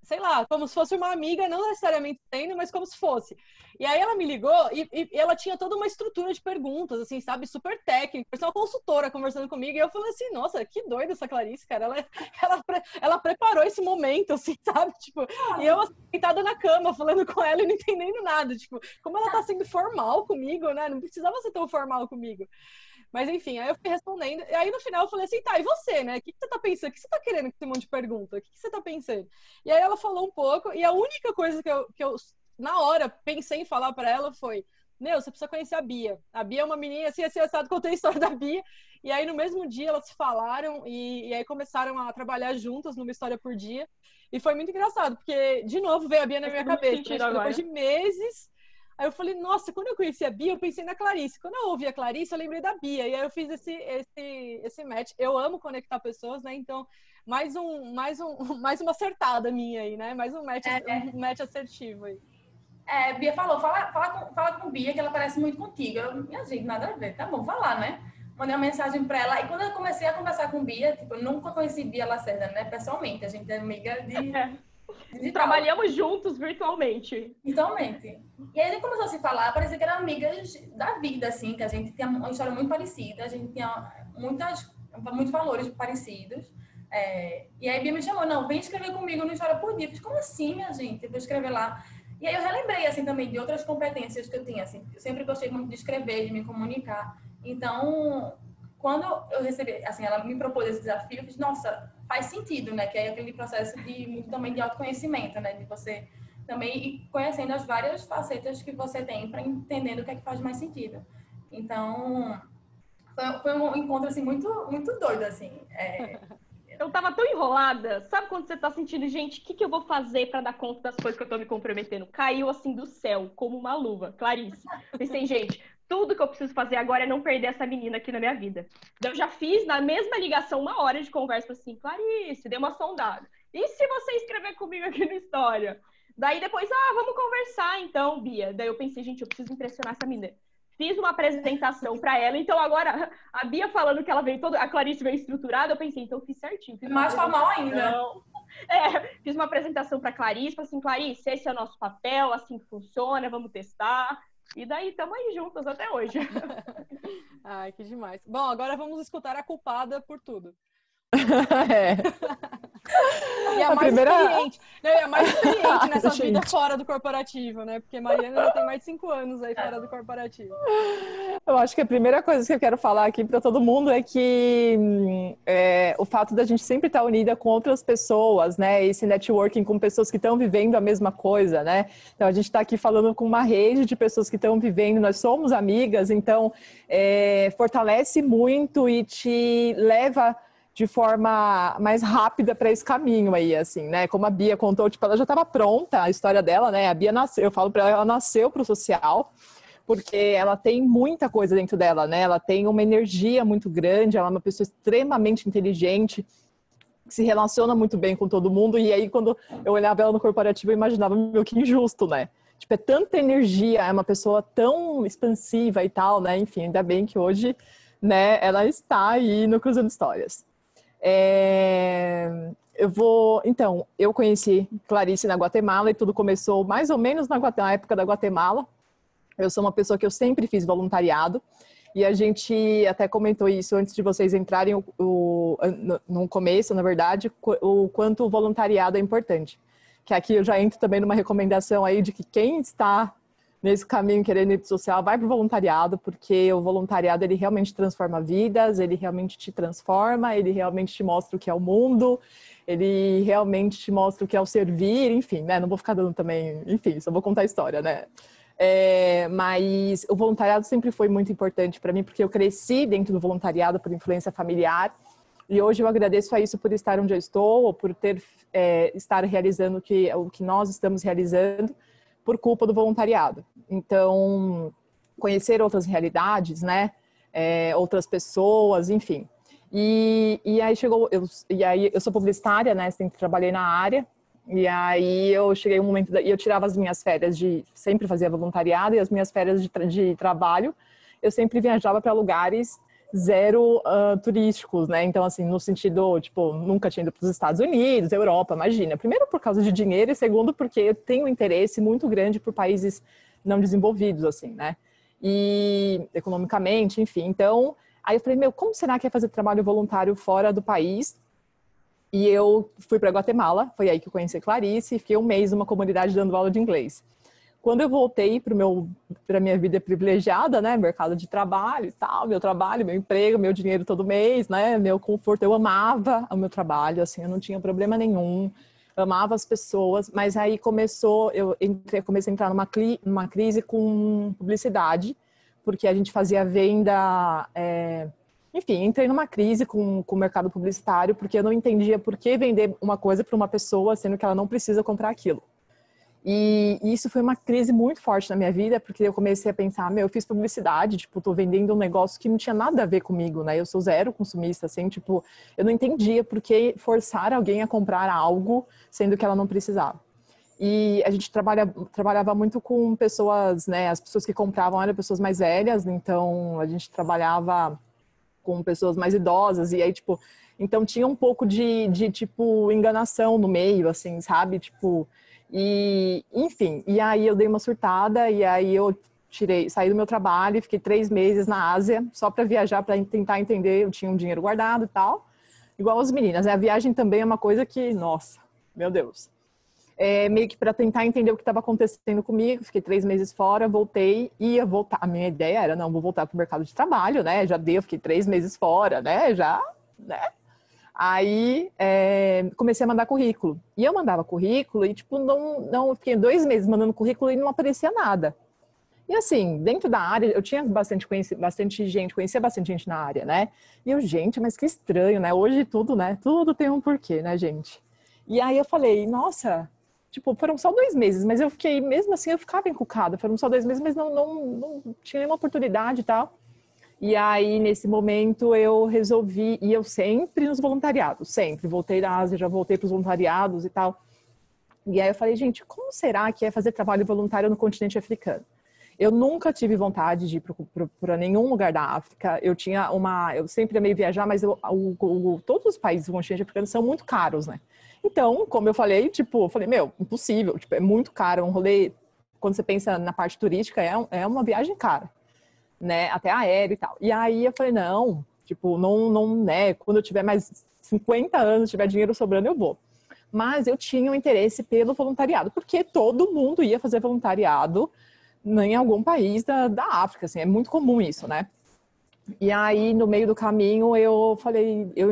sei lá, como se fosse uma amiga, não necessariamente sendo, mas como se fosse. E aí ela me ligou e ela tinha toda uma estrutura de perguntas, assim, sabe? Super técnica, parecia uma consultora conversando comigo. E eu falei assim, nossa, que doida essa Clarice, cara. Ela preparou esse momento, assim, sabe? Tipo, e eu assim, sentada na cama, falando com ela e não entendendo nada. Tipo, como ela tá sendo formal comigo, né? Não precisava ser tão formal comigo. Mas enfim, aí eu fui respondendo. E aí no final eu falei assim, tá, e você, né? O que você tá pensando? O que você tá querendo com esse monte de pergunta? O que você tá pensando? E aí ela falou um pouco, e a única coisa que eu na hora, pensei em falar pra ela foi, meu, você precisa conhecer a Bia. A Bia é uma menina assim, assado, contei a história da Bia. E aí no mesmo dia elas se falaram e aí começaram a trabalhar juntas numa história por dia. E foi muito engraçado, porque de novo veio a Bia na minha cabeça, né? Depois de meses. Aí eu falei, nossa, quando eu conheci a Bia, eu pensei na Clarice. Quando eu ouvi a Clarice, eu lembrei da Bia. E aí eu fiz esse match. Eu amo conectar pessoas, né? Então, mais uma acertada minha aí, né? Mais um match assertivo aí. Bia falou, fala com Bia, que ela parece muito contigo. Minha gente, nada a ver. Tá bom, vai lá, né? Mandei uma mensagem pra ela. E quando eu comecei a conversar com Bia, tipo, eu nunca conheci Bia Lacerda, né? Pessoalmente. A gente é amiga de trabalhamos juntos virtualmente. Virtualmente. E aí a gente começou a se falar, parecia que eram amigas da vida, assim, que a gente tinha uma história muito parecida, a gente tinha muitos valores parecidos. E aí Bia me chamou, não, vem escrever comigo no História por Dia. Eu fiz, como assim, minha gente? Eu vou escrever lá. E aí eu relembrei, assim, também de outras competências que eu tinha, assim. Eu sempre gostei muito de escrever, de me comunicar. Então, quando eu recebi, assim, ela me propôs esse desafio, eu fiz, nossa, faz sentido, né? Que é aquele processo muito também de autoconhecimento, né? De você também ir conhecendo as várias facetas que você tem para entender o que é que faz mais sentido. Então, foi um encontro, assim, muito, muito doido, assim. Eu tava tão enrolada. Sabe quando você tá sentindo, gente, o que eu vou fazer para dar conta das coisas que eu tô me comprometendo? Caiu assim do céu, como uma luva. Clarice. Pensei, gente, tudo que eu preciso fazer agora é não perder essa menina aqui na minha vida. Eu já fiz na mesma ligação 1 hora de conversa assim, Clarice, dei uma sondada. E se você escrever comigo aqui na história? Daí depois, vamos conversar então, Bia. Daí eu pensei, gente, eu preciso impressionar essa menina. Fiz uma apresentação para ela, então agora a Bia falando que ela veio toda, a Clarice veio estruturada, eu pensei, então eu fiz certinho. Fiz mais formal ainda. Fiz uma apresentação para Clarice, falei assim, Clarice, esse é o nosso papel, assim que funciona, vamos testar. E daí estamos aí juntas até hoje. Ai, que demais. Bom, agora vamos escutar a culpada por tudo. E a mais experiente. E a mais experiente nessa vida fora do corporativo, né? Porque Mariana já tem mais de 5 anos aí fora do corporativo. Eu acho que a primeira coisa que eu quero falar aqui para todo mundo é que o fato da gente sempre estar unida com outras pessoas, né? Esse networking com pessoas que estão vivendo a mesma coisa, né? Então a gente está aqui falando com uma rede de pessoas que estão vivendo, nós somos amigas, então fortalece muito e te leva de forma mais rápida para esse caminho aí, assim, né? Como a Bia contou, tipo, ela já estava pronta, a história dela, né? A Bia nasceu, eu falo para ela nasceu para o social, porque ela tem muita coisa dentro dela, né? Ela tem uma energia muito grande, ela é uma pessoa extremamente inteligente, que se relaciona muito bem com todo mundo, e aí quando eu olhava ela no corporativo, eu imaginava, meu, que injusto, né? Tipo, é tanta energia, é uma pessoa tão expansiva e tal, né? Enfim, ainda bem que hoje, né, ela está aí no Cruzando Histórias. Então, eu conheci Clarice na Guatemala e tudo começou mais ou menos na época da Guatemala. Eu sou uma pessoa que eu sempre fiz voluntariado e a gente até comentou isso antes de vocês entrarem no começo, na verdade, o quanto o voluntariado é importante. Que aqui eu já entro também numa recomendação aí de que quem está nesse caminho querendo ir para o social, vai para o voluntariado, porque o voluntariado ele realmente transforma vidas, ele realmente te transforma, ele realmente te mostra o que é o mundo, ele realmente te mostra o que é o servir, enfim, né? Não vou ficar dando também, enfim, só vou contar a história, né? Mas o voluntariado sempre foi muito importante para mim, porque eu cresci dentro do voluntariado por influência familiar. E hoje eu agradeço a isso por estar onde eu estou, ou por estar realizando o que nós estamos realizando por culpa do voluntariado. Então, conhecer outras realidades, né? Outras pessoas, enfim. E aí eu sou publicitária, né? Sempre trabalhei na área. E aí eu cheguei um momento e eu tirava as minhas férias sempre fazia voluntariado, e as minhas férias de trabalho eu sempre viajava para lugares zero turísticos, né? Então, assim, no sentido, tipo, nunca tinha ido para os Estados Unidos, Europa, imagina. Primeiro por causa de dinheiro e segundo porque eu tenho um interesse muito grande por países não desenvolvidos, assim, né? E economicamente, enfim. Então, aí eu falei, como será que é fazer trabalho voluntário fora do país? E eu fui para Guatemala, foi aí que eu conheci Clarice, e fiquei um mês numa comunidade dando aula de inglês. Quando eu voltei para minha vida privilegiada, né, mercado de trabalho e tal, meu trabalho, meu emprego, meu dinheiro todo mês, né, meu conforto, eu amava o meu trabalho, assim, eu não tinha problema nenhum, amava as pessoas, mas aí comecei a entrar numa crise com publicidade, porque a gente fazia venda, enfim, entrei numa crise com o mercado publicitário, porque eu não entendia por que vender uma coisa para uma pessoa, sendo que ela não precisa comprar aquilo. E isso foi uma crise muito forte na minha vida, porque eu comecei a pensar, eu fiz publicidade, tipo, tô vendendo um negócio que não tinha nada a ver comigo, né? Eu sou zero consumista, assim, tipo, eu não entendia por que forçar alguém a comprar algo, sendo que ela não precisava. E a gente trabalhava muito com pessoas, né? As pessoas que compravam eram pessoas mais velhas, então a gente trabalhava com pessoas mais idosas, e aí, tipo, então tinha um pouco de tipo, enganação no meio, assim, sabe? Tipo... E, enfim, e aí eu dei uma surtada e aí eu saí do meu trabalho e fiquei 3 meses na Ásia só para viajar, para tentar entender, eu tinha um dinheiro guardado e tal, igual as meninas, né? A viagem também é uma coisa que, nossa, meu Deus. Meio que para tentar entender o que estava acontecendo comigo, fiquei 3 meses fora, voltei, ia voltar, a minha ideia era, não, vou voltar para o mercado de trabalho, né? Já deu, fiquei 3 meses fora, né? Já, né? Aí comecei a mandar currículo. E eu mandava currículo e, tipo, não fiquei 2 meses mandando currículo e não aparecia nada. E assim, dentro da área, eu tinha conhecia bastante gente na área, né? E eu, gente, mas que estranho, né? Hoje tudo, né? Tudo tem um porquê, né, gente? E aí eu falei, nossa, tipo, foram só 2 meses, mas eu fiquei, mesmo assim, eu ficava encucada. Foram só 2 meses, mas não tinha nenhuma oportunidade e tal. E aí, nesse momento, eu resolvi, e eu sempre nos voluntariados, sempre. Voltei da Ásia, já voltei para os voluntariados e tal. E aí eu falei, gente, como será que é fazer trabalho voluntário no continente africano? Eu nunca tive vontade de ir para nenhum lugar da África. Eu sempre amei viajar, mas todos os países do continente africano são muito caros, né? Então, como eu falei, impossível. Tipo, é muito caro, um rolê, quando você pensa na parte turística, é uma viagem cara. Né, até aéreo e tal. E aí eu falei, não, né, quando eu tiver mais 50 anos, tiver dinheiro sobrando, eu vou. Mas eu tinha um interesse pelo voluntariado, porque todo mundo ia fazer voluntariado em algum país da África, assim, é muito comum isso, né? E aí, no meio do caminho, eu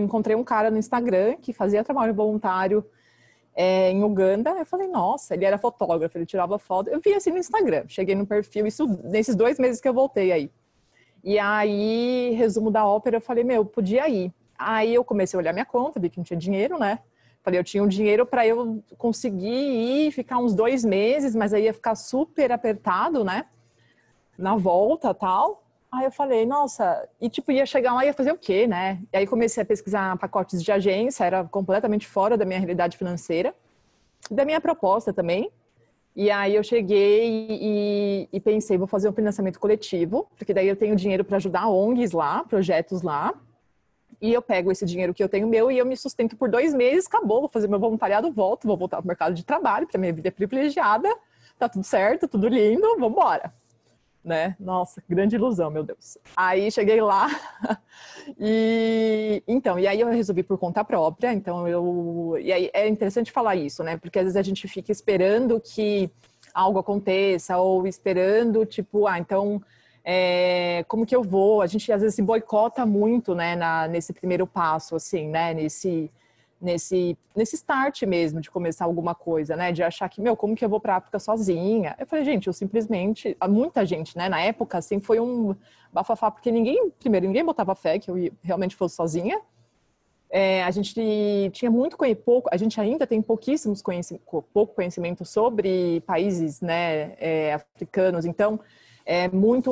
encontrei um cara no Instagram que fazia trabalho voluntário em Uganda. Eu falei, nossa, ele era fotógrafo, ele tirava foto. Eu vi assim no Instagram, cheguei no perfil, isso nesses 2 meses que eu voltei aí. E aí, resumo da ópera, eu falei, podia ir. Aí eu comecei a olhar minha conta, vi que não tinha dinheiro, né? Falei, eu tinha um dinheiro para eu conseguir ir, ficar uns 2 meses, mas aí ia ficar super apertado, né? Na volta, tal. Aí eu falei, nossa, e tipo, ia chegar lá e ia fazer o quê, né? E aí comecei a pesquisar pacotes de agência, era completamente fora da minha realidade financeira, da minha proposta também. E aí eu cheguei e pensei, vou fazer um financiamento coletivo, porque daí eu tenho dinheiro para ajudar ONGs lá, projetos lá, e eu pego esse dinheiro que eu tenho meu e eu me sustento por 2 meses, acabou, vou fazer meu voluntariado, vou voltar para o mercado de trabalho, porque a minha vida é privilegiada, tá tudo certo, tudo lindo, vamos embora. Né? Nossa, grande ilusão, meu Deus. Aí cheguei lá e aí eu resolvi por conta própria. E aí é interessante falar isso, né? Porque às vezes a gente fica esperando que algo aconteça ou esperando, tipo, como que eu vou? A gente às vezes se boicota muito, né? Nesse primeiro passo, assim, né? Nesse start mesmo de começar alguma coisa, né? De achar que, como que eu vou para a África sozinha? Eu falei, gente, muita gente, né? Na época, assim, foi um bafafá, porque ninguém botava fé que eu realmente fosse sozinha. a gente tinha pouco, a gente ainda tem pouco conhecimento sobre países, né, africanos. Então,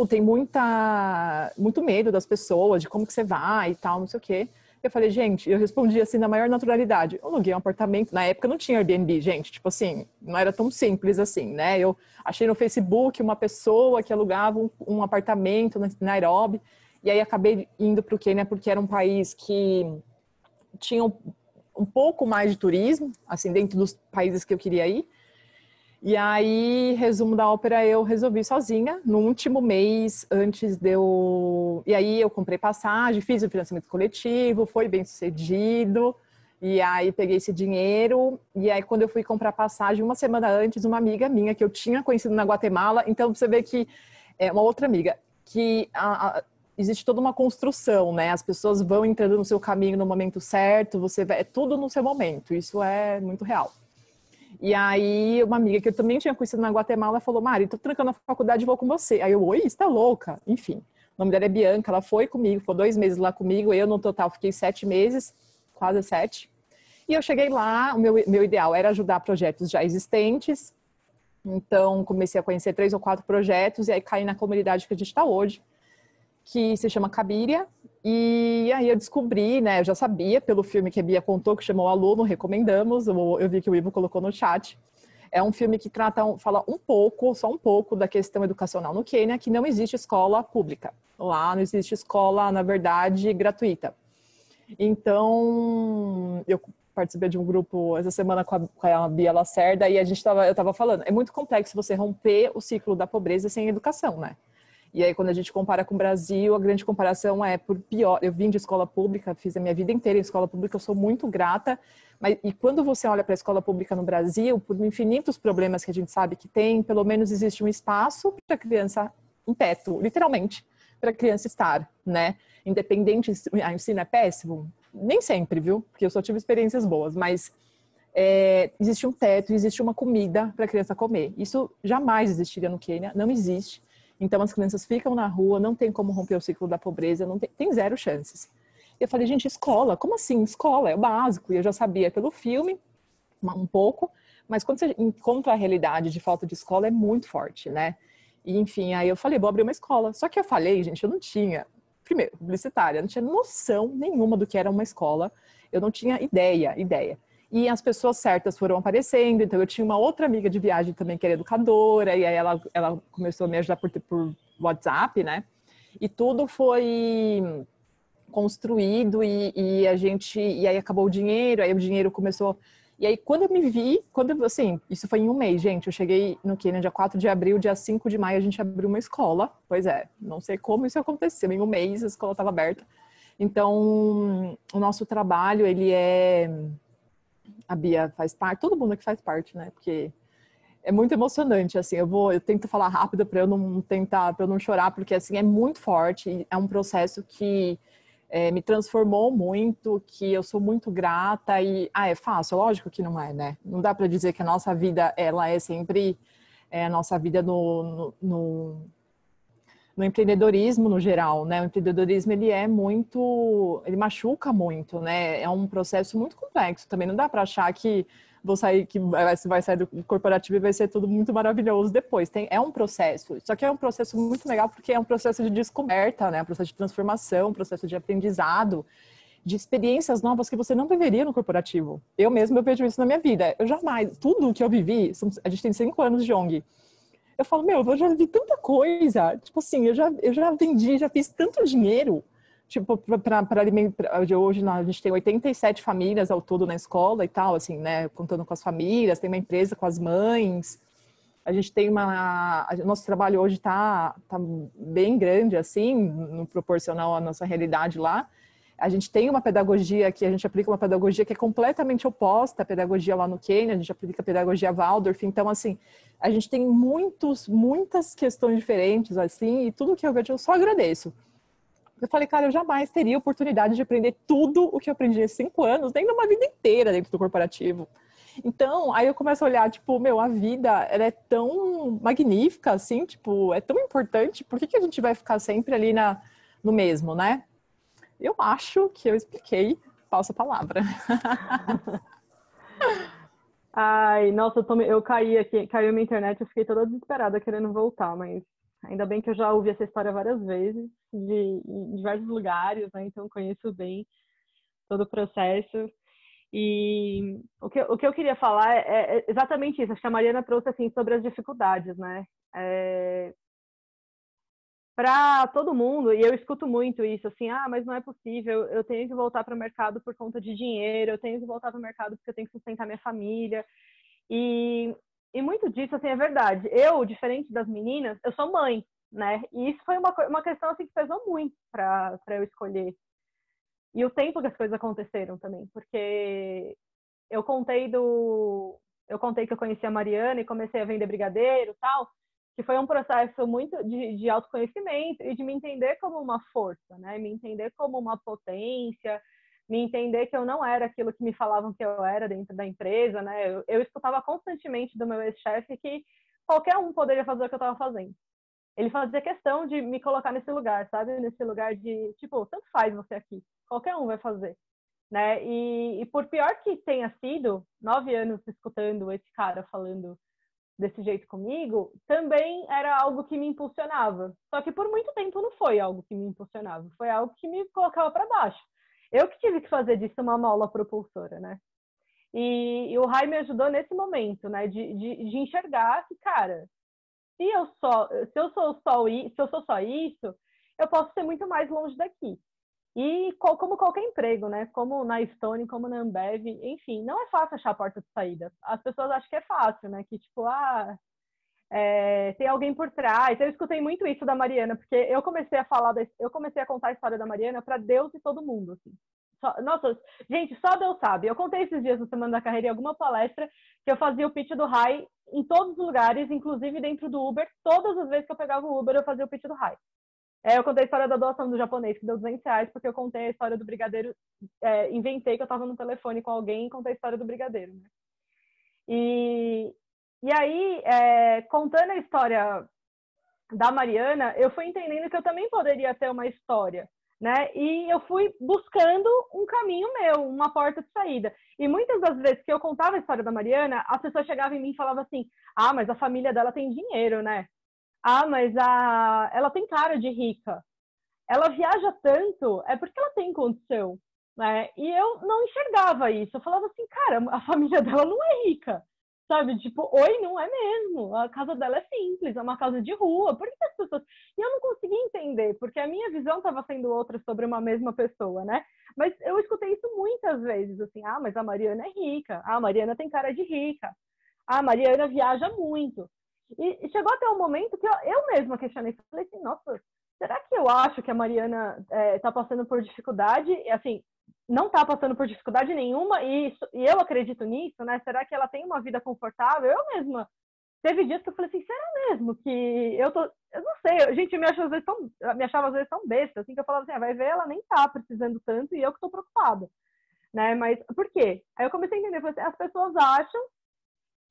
tem muito medo das pessoas, de como que você vai e tal, não sei o quê. Eu falei, gente, eu respondi assim na maior naturalidade. Eu aluguei um apartamento, na época não tinha Airbnb, gente, tipo assim, não era tão simples assim, né? Eu achei no Facebook uma pessoa que alugava um apartamento na Nairobi, e aí acabei indo para o Quênia porque era um país que tinha um pouco mais de turismo, assim, dentro dos países que eu queria ir. E aí, resumo da ópera, eu resolvi sozinha, no último mês antes de eu... E aí eu comprei passagem, fiz o financiamento coletivo, foi bem sucedido. E aí peguei esse dinheiro, e aí quando eu fui comprar passagem, uma semana antes, uma amiga minha, que eu tinha conhecido na Guatemala, então você vê que é uma outra amiga, que existe toda uma construção, né? As pessoas vão entrando no seu caminho no momento certo, é tudo no seu momento, isso é muito real. E aí, uma amiga que eu também tinha conhecido na Guatemala falou, Mari, tô trancando a faculdade e vou com você. Aí eu, oi, você tá louca? Enfim, o nome dela é Bianca, ela foi comigo, ficou 2 meses lá comigo, eu no total fiquei 7 meses, quase 7. E eu cheguei lá, o meu ideal era ajudar projetos já existentes, então comecei a conhecer 3 ou 4 projetos, e aí caí na comunidade que a gente está hoje, que se chama Cabiria. E aí eu descobri, né, eu já sabia pelo filme que a Bia contou, que chamou Aluno, recomendamos, eu vi que o Ivo colocou no chat. É um filme que fala só um pouco da questão educacional no Quênia, que não existe escola pública. Lá não existe escola, na verdade, gratuita. Então, eu participei de um grupo essa semana com a Bia Lacerda e eu estava falando, é muito complexo você romper o ciclo da pobreza sem educação, né? E aí, quando a gente compara com o Brasil, a grande comparação é por pior. Eu vim de escola pública, fiz a minha vida inteira em escola pública, eu sou muito grata. E quando você olha para a escola pública no Brasil, por infinitos problemas que a gente sabe que tem, pelo menos existe um espaço para a criança, um teto, literalmente, para a criança estar, né? Independente, o ensino é péssimo? Nem sempre, viu? Porque eu só tive experiências boas, mas existe um teto, existe uma comida para a criança comer. Isso jamais existiria no Quênia, não existe. Então, as crianças ficam na rua, não tem como romper o ciclo da pobreza, tem 0 chances. E eu falei, gente, escola? Como assim? Escola é o básico. E eu já sabia pelo filme, um pouco, mas quando você encontra a realidade de falta de escola, é muito forte, né? E, enfim, aí eu falei, vou abrir uma escola. Só que eu falei, gente, eu não tinha, primeiro, publicitária, eu não tinha noção nenhuma do que era uma escola, eu não tinha ideia. E as pessoas certas foram aparecendo, então eu tinha uma outra amiga de viagem também que era educadora, e aí ela começou a me ajudar por WhatsApp, né? E tudo foi construído e aí acabou o dinheiro, aí o dinheiro começou... E aí quando eu me vi, assim, isso foi em um mês, gente, eu cheguei no Quênia dia 4 de abril, dia 5 de maio a gente abriu uma escola, pois é, não sei como isso aconteceu, em um mês a escola estava aberta. Então, o nosso trabalho, a Bia faz parte, todo mundo que faz parte, né? Porque é muito emocionante, assim, eu tento falar rápido para eu não chorar, porque assim, é muito forte, é um processo que me transformou muito, que eu sou muito grata e, é fácil? Lógico que não é, né? Não dá para dizer que a nossa vida, ela é sempre a nossa vida no empreendedorismo no geral, né? O empreendedorismo, ele machuca muito, né? É um processo muito complexo. Também não dá para achar que você vai sair do corporativo e vai ser tudo muito maravilhoso depois. É um processo. Só que é um processo muito legal porque é um processo de descoberta, né? Um processo de transformação, um processo de aprendizado, de experiências novas que você não viveria no corporativo. Eu vejo isso na minha vida. Tudo o que eu vivi, a gente tem 5 anos de ONG. Eu falo, eu já vi tanta coisa, tipo assim, eu já vendi, já fiz tanto dinheiro, tipo, para alimentar, hoje a gente tem 87 famílias ao todo na escola e tal, assim, né, contando com as famílias, tem uma empresa com as mães, a gente tem nosso trabalho hoje tá bem grande, assim, no proporcional à nossa realidade lá. A gente tem uma pedagogia que a gente aplica uma pedagogia que é completamente oposta à pedagogia lá no Quênia, a gente aplica a pedagogia Waldorf, então assim, a gente tem muitas questões diferentes, assim, e tudo que eu vejo eu só agradeço. Eu falei, cara, eu jamais teria oportunidade de aprender tudo o que eu aprendi em 5 anos, nem numa vida inteira dentro do corporativo. Então, aí eu começo a olhar, tipo, a vida, ela é tão magnífica, assim, tipo, é tão importante, por que a gente vai ficar sempre ali no mesmo, né? Eu acho que eu expliquei passo a palavra. Ai, nossa, eu caí aqui, caiu minha internet, eu fiquei toda desesperada querendo voltar, mas ainda bem que eu já ouvi essa história várias vezes, em diversos lugares, né? Então conheço bem todo o processo. E o que eu queria falar é exatamente isso. Acho que a Mariana trouxe assim sobre as dificuldades, né? Para todo mundo, e eu escuto muito isso, assim, mas não é possível, eu tenho que voltar para o mercado por conta de dinheiro, eu tenho que voltar para o mercado porque eu tenho que sustentar minha família. E muito disso, assim, é verdade. Eu, diferente das meninas, eu sou mãe, né? E isso foi uma questão, assim, que pesou muito para eu escolher. E o tempo que as coisas aconteceram também, porque eu contei que eu conheci a Mariana e comecei a vender brigadeiro e tal, que foi um processo muito de autoconhecimento e de me entender como uma força, né? Me entender como uma potência, me entender que eu não era aquilo que me falavam que eu era dentro da empresa, né? Eu escutava constantemente do meu ex-chefe que qualquer um poderia fazer o que eu estava fazendo. Ele fazia questão de me colocar nesse lugar, sabe? Nesse lugar de, tipo, tanto faz você aqui, qualquer um vai fazer, né? E por pior que tenha sido, 9 anos escutando esse cara falando desse jeito comigo, também era algo que me impulsionava. Só que por muito tempo não foi algo que me impulsionava, foi algo que me colocava para baixo. Eu que tive que fazer disso uma mola propulsora, né? E o Rai me ajudou nesse momento, né? De enxergar que, cara, se eu sou só isso, eu posso ser muito mais longe daqui. E como qualquer emprego, né? Como na Stone, como na Ambev, enfim, não é fácil achar a porta de saída. As pessoas acham que é fácil, né? Que tipo, tem alguém por trás. Eu escutei muito isso da Mariana, porque eu comecei a contar a história da Mariana para Deus e todo mundo, assim. Nossa, gente, só Deus sabe. Eu contei esses dias na Semana da Carreira em alguma palestra que eu fazia o pitch do Rai em todos os lugares, inclusive dentro do Uber. Todas as vezes que eu pegava o Uber, eu fazia o pitch do Rai. Eu contei a história da doação do japonês, que deu R$200, porque eu contei a história do brigadeiro. Inventei que eu estava no telefone com alguém e contei a história do brigadeiro, né? E aí, contando a história da Mariana, eu fui entendendo que eu também poderia ter uma história, né? E eu fui buscando um caminho meu, uma porta de saída. E muitas das vezes que eu contava a história da Mariana, as pessoas chegavam em mim e falavam assim: mas a família dela tem dinheiro, né? Mas ela tem cara de rica. Ela viaja tanto, é porque ela tem condição, né? E eu não enxergava isso. Eu falava assim, cara, a família dela não é rica, sabe? Tipo, oi, não é mesmo. A casa dela é simples, é uma casa de rua. Por que as pessoas... E eu não conseguia entender, porque a minha visão estava sendo outra sobre uma mesma pessoa, né? Mas eu escutei isso muitas vezes, assim, mas a Mariana é rica. A Mariana tem cara de rica. A Mariana viaja muito. E chegou até um momento que eu mesma questionei. Falei assim, nossa, será que eu acho que a Mariana está passando por dificuldade? E, assim, não está passando por dificuldade nenhuma e eu acredito nisso, né? Será que ela tem uma vida confortável? Eu mesma. Teve dias que eu falei assim, será mesmo que eu não sei, gente, me achava às vezes tão besta, assim, que eu falava assim, vai ver, ela nem tá precisando tanto e eu que estou preocupada, né? Mas por quê? Aí eu comecei a entender, falei assim, as pessoas acham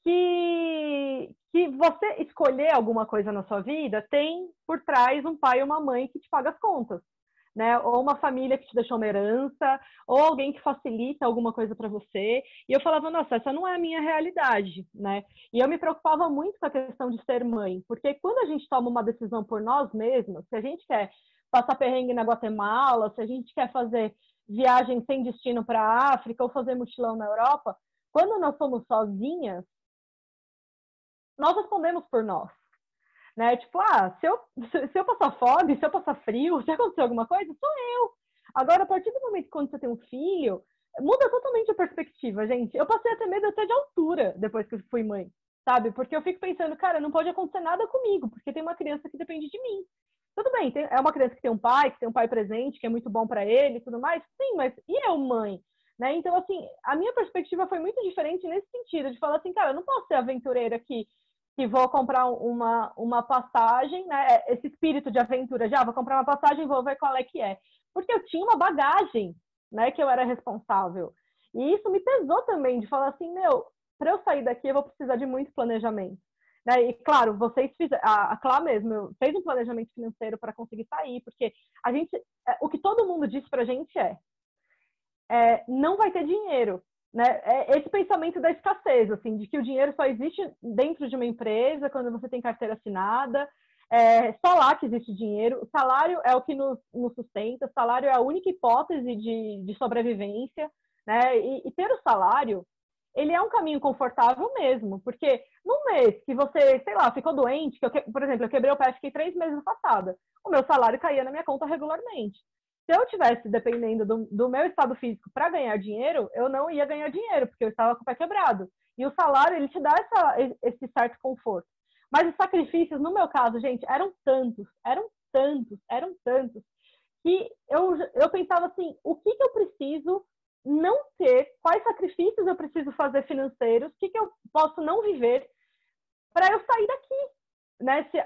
que você escolher alguma coisa na sua vida tem por trás um pai ou uma mãe que te paga as contas, né? Ou uma família que te deixou uma herança, ou alguém que facilita alguma coisa para você. E eu falava, nossa, essa não é a minha realidade, né? E eu me preocupava muito com a questão de ser mãe, porque quando a gente toma uma decisão por nós mesmos, se a gente quer passar perrengue na Guatemala, se a gente quer fazer viagem sem destino para a África ou fazer mochilão na Europa, quando nós somos sozinhas, nós respondemos por nós, né? Tipo, se eu passar fome, se eu passar frio, se acontecer alguma coisa, sou eu. Agora, a partir do momento que quando você tem um filho, muda totalmente a perspectiva, gente. Eu passei a ter medo até de altura depois que eu fui mãe, sabe? Porque eu fico pensando, cara, não pode acontecer nada comigo, porque tem uma criança que depende de mim. Tudo bem, é uma criança que tem um pai presente, que é muito bom para ele e tudo mais. Sim, mas e eu, mãe? Né? Então, assim, a minha perspectiva foi muito diferente nesse sentido, de falar assim, cara, eu não posso ser aventureira que vou comprar uma passagem, né? Esse espírito de aventura, vou comprar uma passagem e vou ver qual é que é. Porque eu tinha uma bagagem, né, que eu era responsável. E isso me pesou também, de falar assim, para eu sair daqui eu vou precisar de muito planejamento. Né? E claro, vocês fizeram, a Clá mesmo fez um planejamento financeiro para conseguir sair, porque o que todo mundo disse pra gente não vai ter dinheiro, né? Esse pensamento da escassez, assim, de que o dinheiro só existe dentro de uma empresa, quando você tem carteira assinada, só lá que existe dinheiro. O salário é o que nos sustenta, o salário é a única hipótese de sobrevivência, né? E ter o salário, ele é um caminho confortável mesmo, porque num mês que você, sei lá, ficou doente, por exemplo, eu quebrei o pé, fiquei 3 meses afastada, o meu salário caía na minha conta regularmente. Se eu tivesse dependendo do meu estado físico para ganhar dinheiro, eu não ia ganhar dinheiro, porque eu estava com o pé quebrado. E o salário, ele te dá esse certo conforto. Mas os sacrifícios, no meu caso, gente, eram tantos, que eu pensava assim, o que eu preciso não ter, quais sacrifícios eu preciso fazer financeiros, o que eu posso não viver para eu sair daqui, né? Se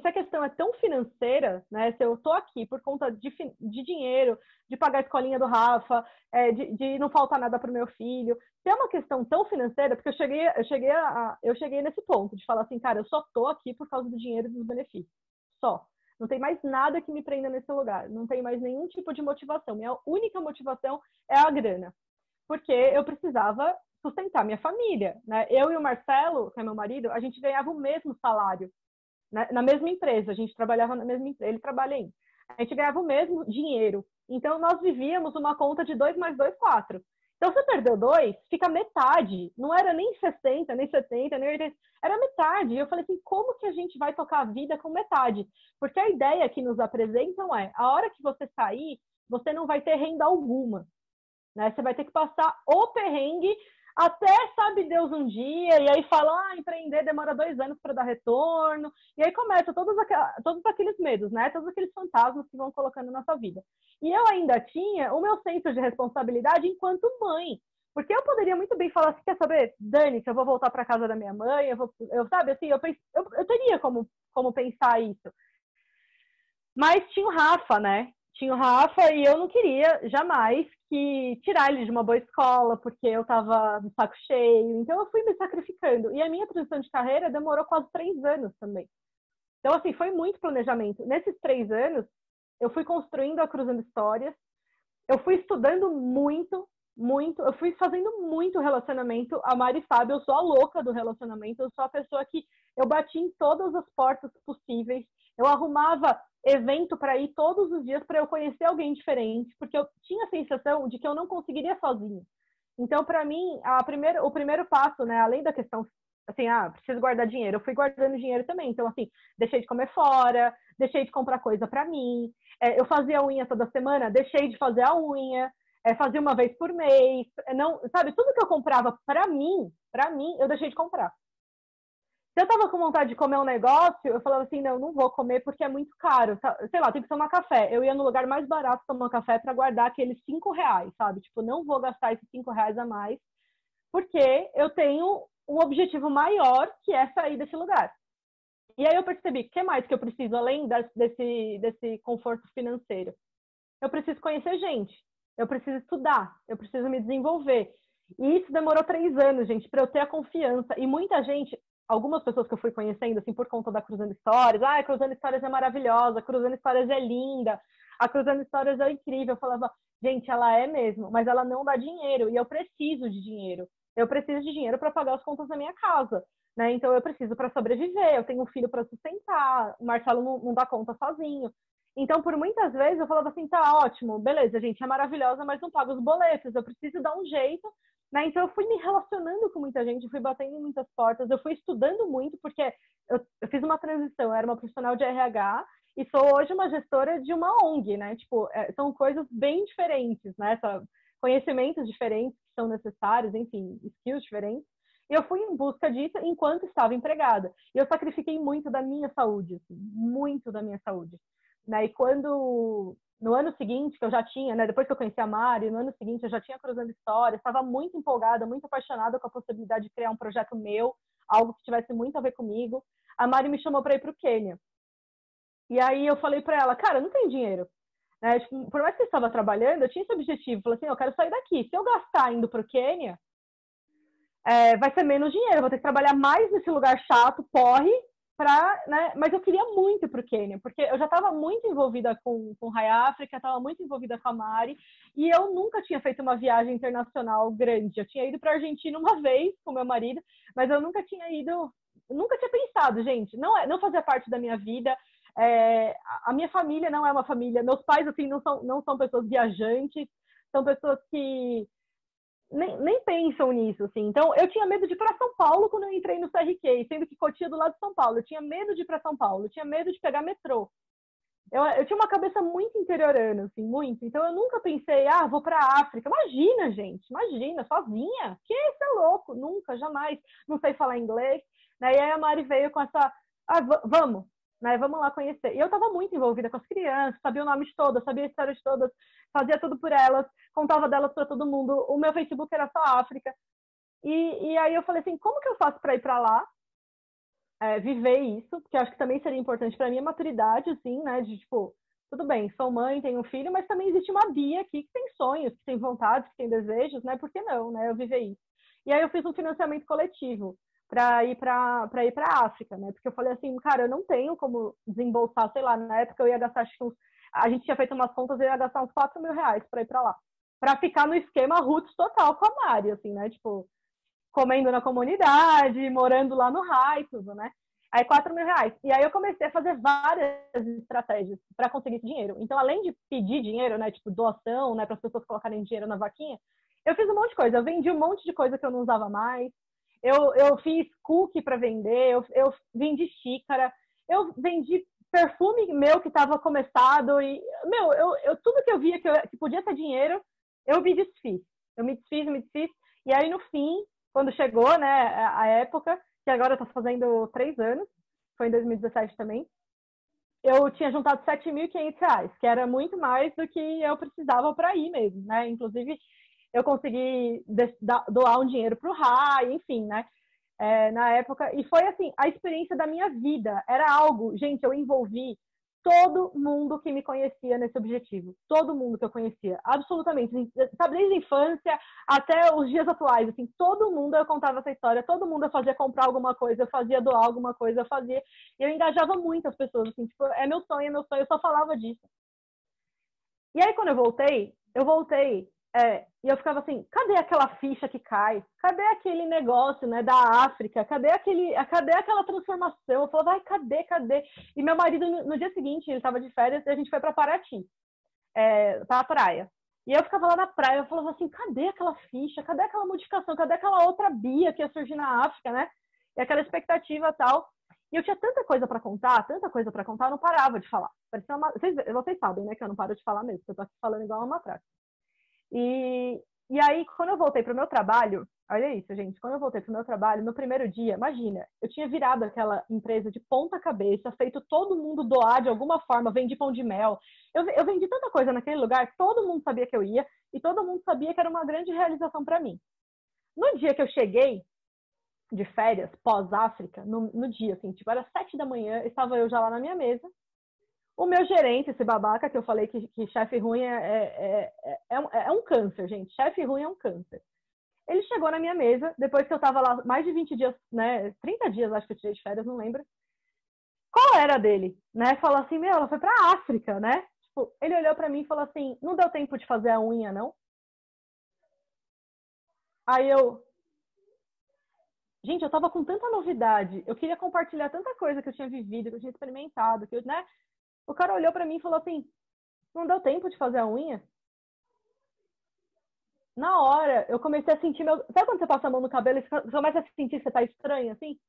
a questão é tão financeira, né? Se eu tô aqui por conta de dinheiro, de pagar a escolinha do Rafa, de não faltar nada para o meu filho, se é uma questão tão financeira, porque eu cheguei nesse ponto de falar assim, cara, eu só tô aqui por causa do dinheiro e dos benefícios, só. Não tem mais nada que me prenda nesse lugar. Não tem mais nenhum tipo de motivação. Minha única motivação é a grana. Porque eu precisava sustentar minha família, né? Eu e o Marcelo, que é meu marido, a gente ganhava o mesmo salário, né? Na mesma empresa. A gente trabalhava na mesma empresa. Ele trabalha ainda. A gente ganhava o mesmo dinheiro. Então, nós vivíamos uma conta de 2 mais 2, 4. Então, você perdeu 2, fica metade. Não era nem 60, nem 70, nem 80. Era metade. E eu falei assim, como que a gente vai tocar a vida com metade? Porque a ideia que nos apresentam a hora que você sair, você não vai ter renda alguma, né? Você vai ter que passar o perrengue até, sabe Deus, um dia, e aí fala, empreender demora 2 anos para dar retorno, e aí começa todos aqueles medos, né? Todos aqueles fantasmas que vão colocando na sua vida. E eu ainda tinha o meu senso de responsabilidade enquanto mãe, porque eu poderia muito bem falar assim, quer saber, Dani, se eu vou voltar para casa da minha mãe, sabe, assim, eu teria como pensar isso. Mas tinha o Rafa, né? Tinha o Rafa e eu não queria jamais tirar ele de uma boa escola, porque eu estava no saco cheio. Então, eu fui me sacrificando. E a minha transição de carreira demorou quase 3 anos também. Então, assim, foi muito planejamento. Nesses 3 anos, eu fui construindo a Cruzando Histórias. Eu fui estudando muito. Eu fui fazendo muito relacionamento. A Mari sabe, eu sou a louca do relacionamento. Eu sou a pessoa que eu bati em todas as portas possíveis. Eu arrumava evento para ir todos os dias para eu conhecer alguém diferente, porque eu tinha a sensação de que eu não conseguiria sozinha. Então, para mim, o primeiro passo, né, além da questão, assim, preciso guardar dinheiro, eu fui guardando dinheiro também. Então, assim, deixei de comer fora, deixei de comprar coisa para mim, eu fazia unha toda semana, deixei de fazer a unha, fazia uma vez por mês, não, sabe, tudo que eu comprava para mim, eu deixei de comprar. Se eu tava com vontade de comer um negócio, eu falava assim, não vou comer porque é muito caro. Sei lá, tem que tomar café. Eu ia no lugar mais barato tomar café para guardar aqueles R$5, sabe? Tipo, não vou gastar esses R$5 a mais, porque eu tenho um objetivo maior, que é sair desse lugar. E aí eu percebi, o que mais que eu preciso, além desse conforto financeiro? Eu preciso conhecer gente, eu preciso estudar, eu preciso me desenvolver. E isso demorou 3 anos, gente, para eu ter a confiança. E muita gente... Algumas pessoas que eu fui conhecendo, assim, por conta da Cruzando Histórias, Cruzando Histórias é maravilhosa, Cruzando Histórias é linda, a Cruzando Histórias é incrível. Eu falava, gente, ela é mesmo, mas ela não dá dinheiro, e eu preciso de dinheiro. Eu preciso de dinheiro para pagar as contas da minha casa, né? Então eu preciso para sobreviver, eu tenho um filho para sustentar, o Marcelo não dá conta sozinho. Então, por muitas vezes, eu falava assim, tá ótimo, beleza, gente, é maravilhosa, mas não paga os boletos, eu preciso dar um jeito, né? Então, eu fui me relacionando com muita gente, fui batendo em muitas portas, eu fui estudando muito, porque eu fiz uma transição, eu era uma profissional de RH e sou hoje uma gestora de uma ONG, né? Tipo, são coisas bem diferentes, né? Conhecimentos diferentes que são necessários, enfim, skills diferentes. E eu fui em busca disso enquanto estava empregada. E eu sacrifiquei muito da minha saúde, assim, muito da minha saúde. Né? E quando, no ano seguinte, que eu já tinha, né, depois que eu conheci a Mari, no ano seguinte eu já tinha Cruzando Histórias, estava muito empolgada, muito apaixonada com a possibilidade de criar um projeto meu, algo que tivesse muito a ver comigo. A Mari me chamou para ir para o Quênia. E aí eu falei para ela, cara, eu não tenho dinheiro. Né? Tipo, por mais que eu estava trabalhando, eu tinha esse objetivo. Falei assim, eu quero sair daqui. Se eu gastar indo para o Quênia, vai ser menos dinheiro. Eu vou ter que trabalhar mais nesse lugar chato, porre, né? Mas eu queria muito ir para o Quênia, porque eu já estava muito envolvida com Raia África, estava muito envolvida com a Mari, e eu nunca tinha feito uma viagem internacional grande. Eu tinha ido para a Argentina uma vez com meu marido, mas eu nunca tinha pensado, gente, não fazia parte da minha vida. A minha família não é uma família, meus pais assim não são pessoas viajantes, são pessoas que nem pensam nisso, assim. Então, eu tinha medo de ir para São Paulo quando eu entrei no CRQ, sendo que Cotia é do lado de São Paulo. Eu tinha medo de ir para São Paulo, eu tinha medo de pegar metrô. Eu tinha uma cabeça muito interiorana, assim, muito. Então, eu nunca pensei, vou para a África. Imagina, gente, imagina, sozinha. Que isso é louco, nunca, jamais. Não sei falar inglês. Né? E aí a Mari veio com essa, vamos, né? Vamos lá conhecer. E eu estava muito envolvida com as crianças, sabia o nome de todas, sabia a história de todas, fazia tudo por elas, contava delas para todo mundo. O meu Facebook era só África. E aí eu falei assim, como que eu faço para ir para lá? Viver isso, porque eu acho que também seria importante para minha maturidade, assim, né? De tipo, tudo bem, sou mãe, tenho um filho, mas também existe uma Bia aqui que tem sonhos, que tem vontades, que tem desejos, né? Por que não, né? Eu viver isso. E aí eu fiz um financiamento coletivo para ir para a África, né? Porque eu falei assim, cara, eu não tenho como desembolsar, sei lá, na época eu ia gastar, acho que a gente tinha feito umas contas, eu ia gastar uns 4 mil reais para ir para lá. Para ficar no esquema roots total com a Mari, assim, né? Tipo, comendo na comunidade, morando lá no RAI, tudo, né? Aí 4 mil reais. E aí eu comecei a fazer várias estratégias para conseguir esse dinheiro. Então, além de pedir dinheiro, né, tipo doação, né, para as pessoas colocarem dinheiro na vaquinha, eu fiz um monte de coisa. Eu vendi um monte de coisa que eu não usava mais. Eu fiz cookie para vender, eu vendi xícara, eu vendi perfume meu que estava começado e, tudo que eu via que podia ter dinheiro, eu me desfiz. Eu me desfiz. E aí, no fim, quando chegou, né, a época, que agora está fazendo 3 anos, foi em 2017 também, eu tinha juntado R$7.500, que era muito mais do que eu precisava para ir mesmo, né? Inclusive, eu consegui doar um dinheiro para o RAI, enfim, né? Na época, e foi assim, a experiência da minha vida, era algo, gente, eu envolvi todo mundo que me conhecia nesse objetivo, todo mundo que eu conhecia, absolutamente, sabe, desde a infância até os dias atuais, assim, todo mundo eu contava essa história, todo mundo eu fazia comprar alguma coisa, eu fazia doar alguma coisa, e eu engajava muito as pessoas, assim, tipo, é meu sonho, eu só falava disso. E aí, quando eu voltei, e eu ficava assim, cadê aquela ficha que cai? Cadê aquele negócio, né, da África? Cadê aquela transformação? Eu falava, cadê? E meu marido, no dia seguinte, ele estava de férias e a gente foi para Paraty, para a praia. E eu ficava lá na praia, eu falava assim, cadê aquela ficha? Cadê aquela modificação? Cadê aquela outra Bia que ia surgir na África, né? E aquela expectativa e tal. E eu tinha tanta coisa para contar, eu não parava de falar. Vocês sabem, né, que eu não paro de falar mesmo, eu tô aqui falando igual uma matraca. E aí, quando eu voltei para o meu trabalho, olha isso, gente, quando eu voltei para o meu trabalho, no primeiro dia, imagina, eu tinha virado aquela empresa de ponta cabeça, feito todo mundo doar de alguma forma, vendi pão de mel, eu vendi tanta coisa naquele lugar, todo mundo sabia que eu ia, e todo mundo sabia que era uma grande realização para mim. No dia que eu cheguei de férias, pós-África, no dia, assim, tipo, era 7 da manhã, estava eu já lá na minha mesa, o meu gerente, esse babaca que eu falei que chefe ruim é um câncer, gente. Chefe ruim é um câncer. Ele chegou na minha mesa, depois que eu tava lá mais de 20 dias, né? 30 dias, acho que eu tirei de férias, não lembro. Qual era dele? Né? Falou assim, ela foi pra África, né? Tipo, ele olhou pra mim e falou assim, não deu tempo de fazer a unha, não? Aí gente, eu tava com tanta novidade, eu queria compartilhar tanta coisa que eu tinha vivido, que eu tinha experimentado, né? O cara olhou pra mim e falou assim, não deu tempo de fazer a unha? Na hora, eu comecei a sentir Sabe quando você passa a mão no cabelo e você começa a sentir que você tá estranho, assim?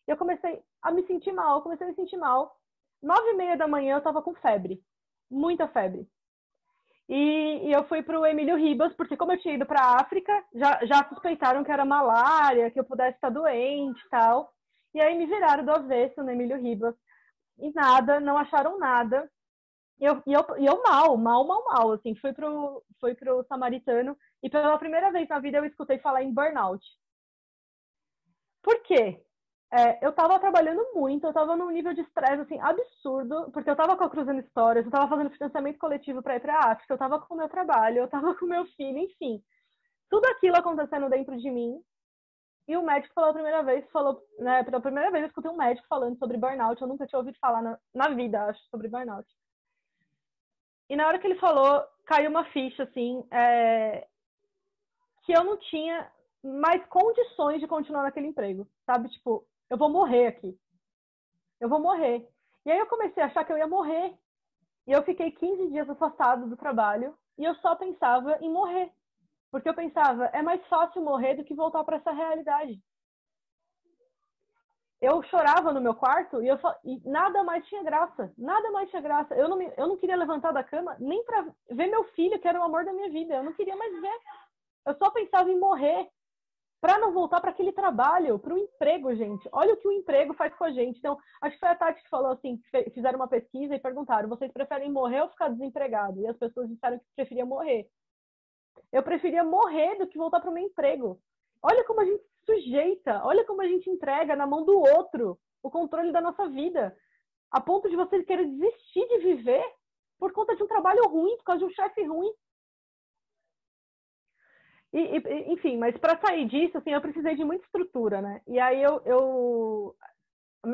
Eu comecei a me sentir mal, 9h30 da manhã eu tava com febre. Muita febre. E eu fui pro Emílio Ribas, porque como eu tinha ido pra África, já suspeitaram que era malária, que eu pudesse estar doente e tal. E aí me viraram do avesso no Emílio Ribas. E nada, não acharam nada. E eu mal, assim, fui pro Samaritano e pela primeira vez na vida eu escutei falar em burnout. Por quê? Eu tava trabalhando muito, eu tava num nível de estresse, assim, absurdo, porque eu tava com a Cruzando Histórias, eu tava fazendo financiamento coletivo para ir pra África, eu tava com o meu trabalho, eu tava com o meu filho, enfim. Tudo aquilo acontecendo dentro de mim. E o médico falou né, pela primeira vez eu escutei um médico falando sobre burnout. Eu nunca tinha ouvido falar na vida, acho, sobre burnout. E na hora que ele falou, caiu uma ficha, assim, que eu não tinha mais condições de continuar naquele emprego, sabe? Tipo, eu vou morrer aqui. Eu vou morrer. E aí eu comecei a achar que eu ia morrer. E eu fiquei 15 dias afastado do trabalho e eu só pensava em morrer. Porque eu pensava, é mais fácil morrer do que voltar para essa realidade. Eu chorava no meu quarto e nada mais tinha graça. Nada mais tinha graça. Eu não queria levantar da cama nem para ver meu filho, que era o amor da minha vida. Eu não queria mais ver. Eu só pensava em morrer para não voltar para aquele trabalho, para o emprego, gente. Olha o que o emprego faz com a gente. Então, acho que foi a Tati que falou assim, que fizeram uma pesquisa e perguntaram, vocês preferem morrer ou ficar desempregado? E as pessoas disseram que preferiam morrer. Eu preferia morrer do que voltar para o meu emprego. Olha como a gente se sujeita, olha como a gente entrega na mão do outro o controle da nossa vida, a ponto de você querer desistir de viver por conta de um trabalho ruim, por causa de um chefe ruim. Enfim, mas para sair disso, assim, eu precisei de muita estrutura, né? E aí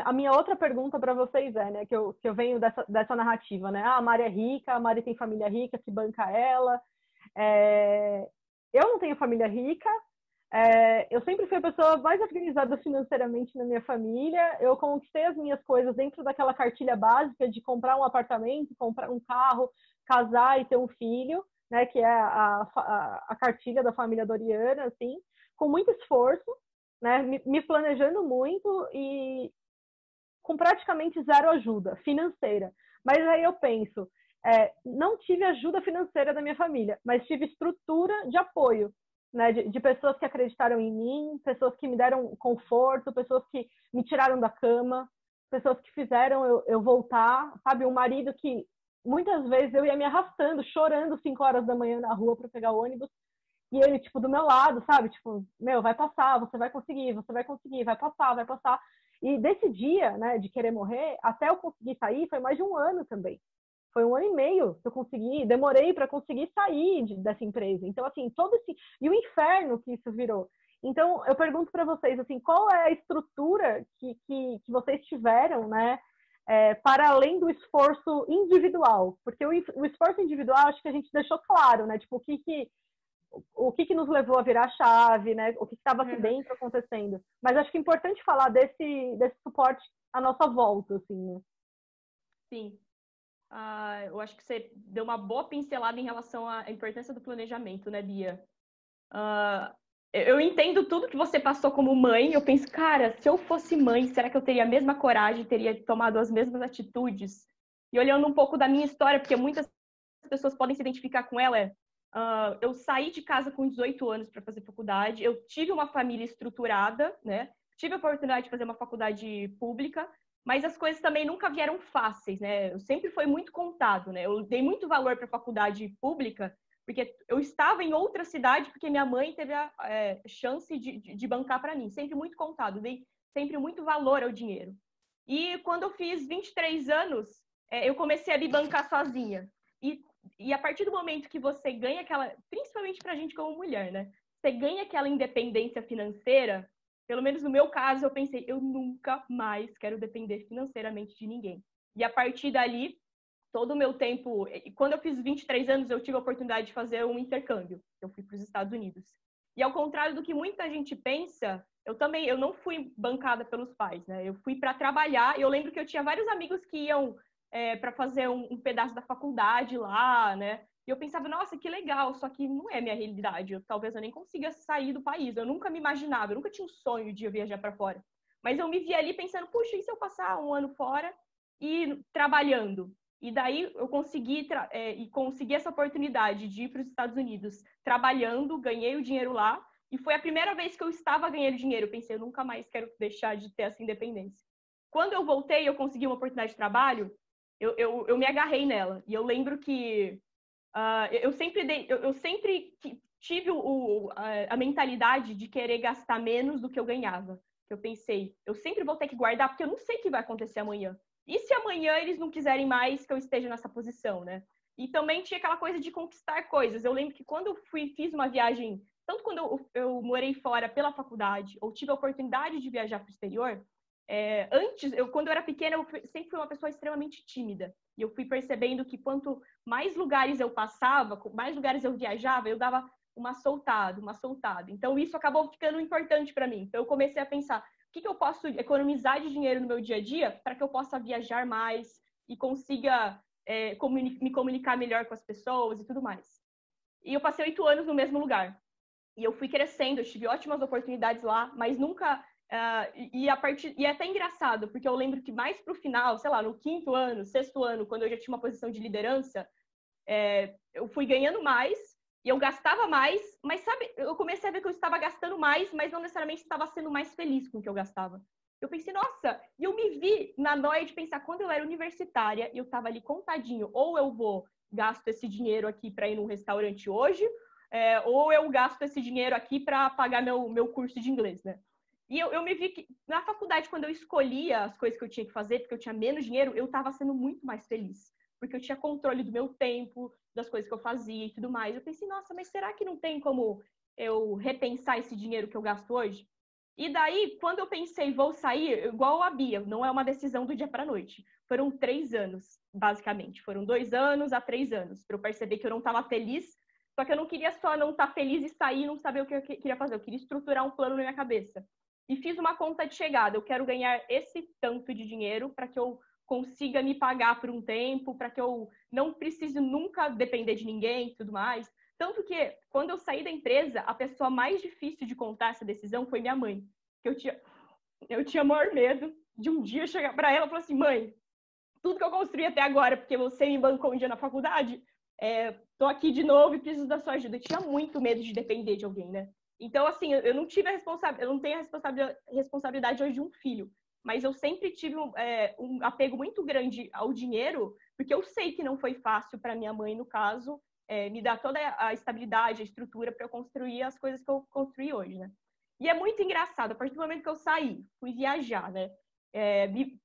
a minha outra pergunta para vocês né, que eu venho dessa narrativa, né? Ah, a Mari é rica, a Mari tem família rica que banca ela. Eu não tenho família rica, eu sempre fui a pessoa mais organizada financeiramente na minha família. Eu conquistei as minhas coisas dentro daquela cartilha básica de comprar um apartamento, comprar um carro, casar e ter um filho, né, que é a cartilha da família Doriana, assim, com muito esforço, né, me planejando muito e com praticamente zero ajuda financeira. Mas aí eu penso, não tive ajuda financeira da minha família, mas tive estrutura de apoio, né, de pessoas que acreditaram em mim, pessoas que me deram conforto, pessoas que me tiraram da cama, pessoas que fizeram eu voltar, sabe, um marido que muitas vezes eu ia me arrastando, chorando 5 horas da manhã na rua para pegar o ônibus, e ele, tipo, do meu lado, sabe? Tipo, meu, vai passar, você vai conseguir, vai passar, vai passar. E desse dia, né, de querer morrer, até eu conseguir sair, foi mais de 1 ano também. Foi 1 ano e meio que eu consegui, demorei para conseguir sair dessa empresa. Então, assim, todo esse... E o inferno que isso virou. Então, eu pergunto para vocês, assim, qual é a estrutura que vocês tiveram, né, para além do esforço individual? Porque o esforço individual, acho que a gente deixou claro, né? Tipo, o que nos levou a virar a chave, né? O que estava aqui dentro acontecendo. Mas acho que é importante falar desse suporte à nossa volta, assim, né? Sim. Eu acho que você deu uma boa pincelada em relação à importância do planejamento, né, Bia? Eu entendo tudo que você passou como mãe. Eu penso, cara, se eu fosse mãe, será que eu teria a mesma coragem, teria tomado as mesmas atitudes? E olhando um pouco da minha história, porque muitas pessoas podem se identificar com ela, eu saí de casa com 18 anos para fazer faculdade, eu tive uma família estruturada, né? Tive a oportunidade de fazer uma faculdade pública, mas as coisas também nunca vieram fáceis, né? Eu sempre foi muito contado, né? Eu dei muito valor para a faculdade pública, porque eu estava em outra cidade, porque minha mãe teve a chance de bancar para mim. Sempre muito contado, dei sempre muito valor ao dinheiro. E quando eu fiz 23 anos, eu comecei a me bancar sozinha. E a partir do momento que você ganha aquela, principalmente pra gente como mulher, né? Você ganha aquela independência financeira, pelo menos no meu caso, eu pensei, eu nunca mais quero depender financeiramente de ninguém. E a partir dali, todo o meu tempo... Quando eu fiz 23 anos, eu tive a oportunidade de fazer um intercâmbio. Eu fui para os Estados Unidos. E ao contrário do que muita gente pensa, eu não fui bancada pelos pais, né? Eu fui para trabalhar. Eu lembro que eu tinha vários amigos que iam para fazer um pedaço da faculdade lá, né? E eu pensava, nossa, que legal, só que não é minha realidade. Talvez eu nem consiga sair do país. Eu nunca me imaginava, eu nunca tinha um sonho de viajar para fora. Mas eu me via ali pensando, puxa, e se eu passar 1 ano fora e trabalhando? E daí eu consegui essa oportunidade de ir para os Estados Unidos trabalhando, ganhei o dinheiro lá. E foi a primeira vez que eu estava ganhando dinheiro. Eu pensei, eu nunca mais quero deixar de ter essa independência. Quando eu voltei, eu consegui uma oportunidade de trabalho, eu me agarrei nela. E eu lembro que eu sempre tive a mentalidade de querer gastar menos do que eu ganhava. Eu pensei, eu sempre vou ter que guardar, porque eu não sei o que vai acontecer amanhã. E se amanhã eles não quiserem mais que eu esteja nessa posição, né? E também tinha aquela coisa de conquistar coisas. Eu lembro que quando eu fiz uma viagem tanto quando eu morei fora pela faculdade, ou tive a oportunidade de viajar para o exterior, antes, quando eu era pequena, eu sempre fui uma pessoa extremamente tímida. E eu fui percebendo que quanto mais lugares eu passava, mais lugares eu viajava, eu dava uma soltada. Então, isso acabou ficando importante para mim. Então, eu comecei a pensar, o que eu posso economizar de dinheiro no meu dia a dia para que eu possa viajar mais e consiga me comunicar melhor com as pessoas e tudo mais. E eu passei 8 anos no mesmo lugar. E eu fui crescendo, eu tive ótimas oportunidades lá, mas nunca... e é até engraçado, porque eu lembro que mais pro final, sei lá, no 5º ano, 6º ano, quando eu já tinha uma posição de liderança, eu fui ganhando mais e eu gastava mais, mas sabe, eu comecei a ver que eu estava gastando mais, mas não necessariamente estava sendo mais feliz com o que eu gastava. Eu pensei, nossa, e eu me vi na noia de pensar, quando eu era universitária, eu estava ali contadinho, ou eu gasto esse dinheiro aqui para ir num restaurante hoje, ou eu gasto esse dinheiro aqui para pagar meu curso de inglês, né? E eu me vi que na faculdade, quando eu escolhia as coisas que eu tinha que fazer, porque eu tinha menos dinheiro, eu estava sendo muito mais feliz. Porque eu tinha controle do meu tempo, das coisas que eu fazia e tudo mais. Eu pensei, nossa, mas será que não tem como eu repensar esse dinheiro que eu gasto hoje? E daí, quando eu pensei, vou sair, igual a Bia, não é uma decisão do dia para a noite. Foram 3 anos, basicamente. Foram 2 anos a 3 anos, para eu perceber que eu não estava feliz. Só que eu não queria só não estar feliz e sair e não saber o que eu queria fazer. Eu queria estruturar um plano na minha cabeça. E fiz uma conta de chegada. Eu quero ganhar esse tanto de dinheiro para que eu consiga me pagar por um tempo, para que eu não precise nunca depender de ninguém e tudo mais. Tanto que, quando eu saí da empresa, a pessoa mais difícil de contar essa decisão foi minha mãe. Eu tinha maior medo de um dia chegar para ela e falar assim, mãe, tudo que eu construí até agora, porque você me bancou um dia na faculdade, tô aqui de novo e preciso da sua ajuda. Eu tinha muito medo de depender de alguém, né? Então, assim, eu não tenho a responsabilidade hoje de um filho, mas eu sempre tive um apego muito grande ao dinheiro, porque eu sei que não foi fácil para minha mãe, no caso, me dar toda a estabilidade, a estrutura para eu construir as coisas que eu construí hoje, né? E é muito engraçado, a partir do momento que eu saí, fui viajar, né?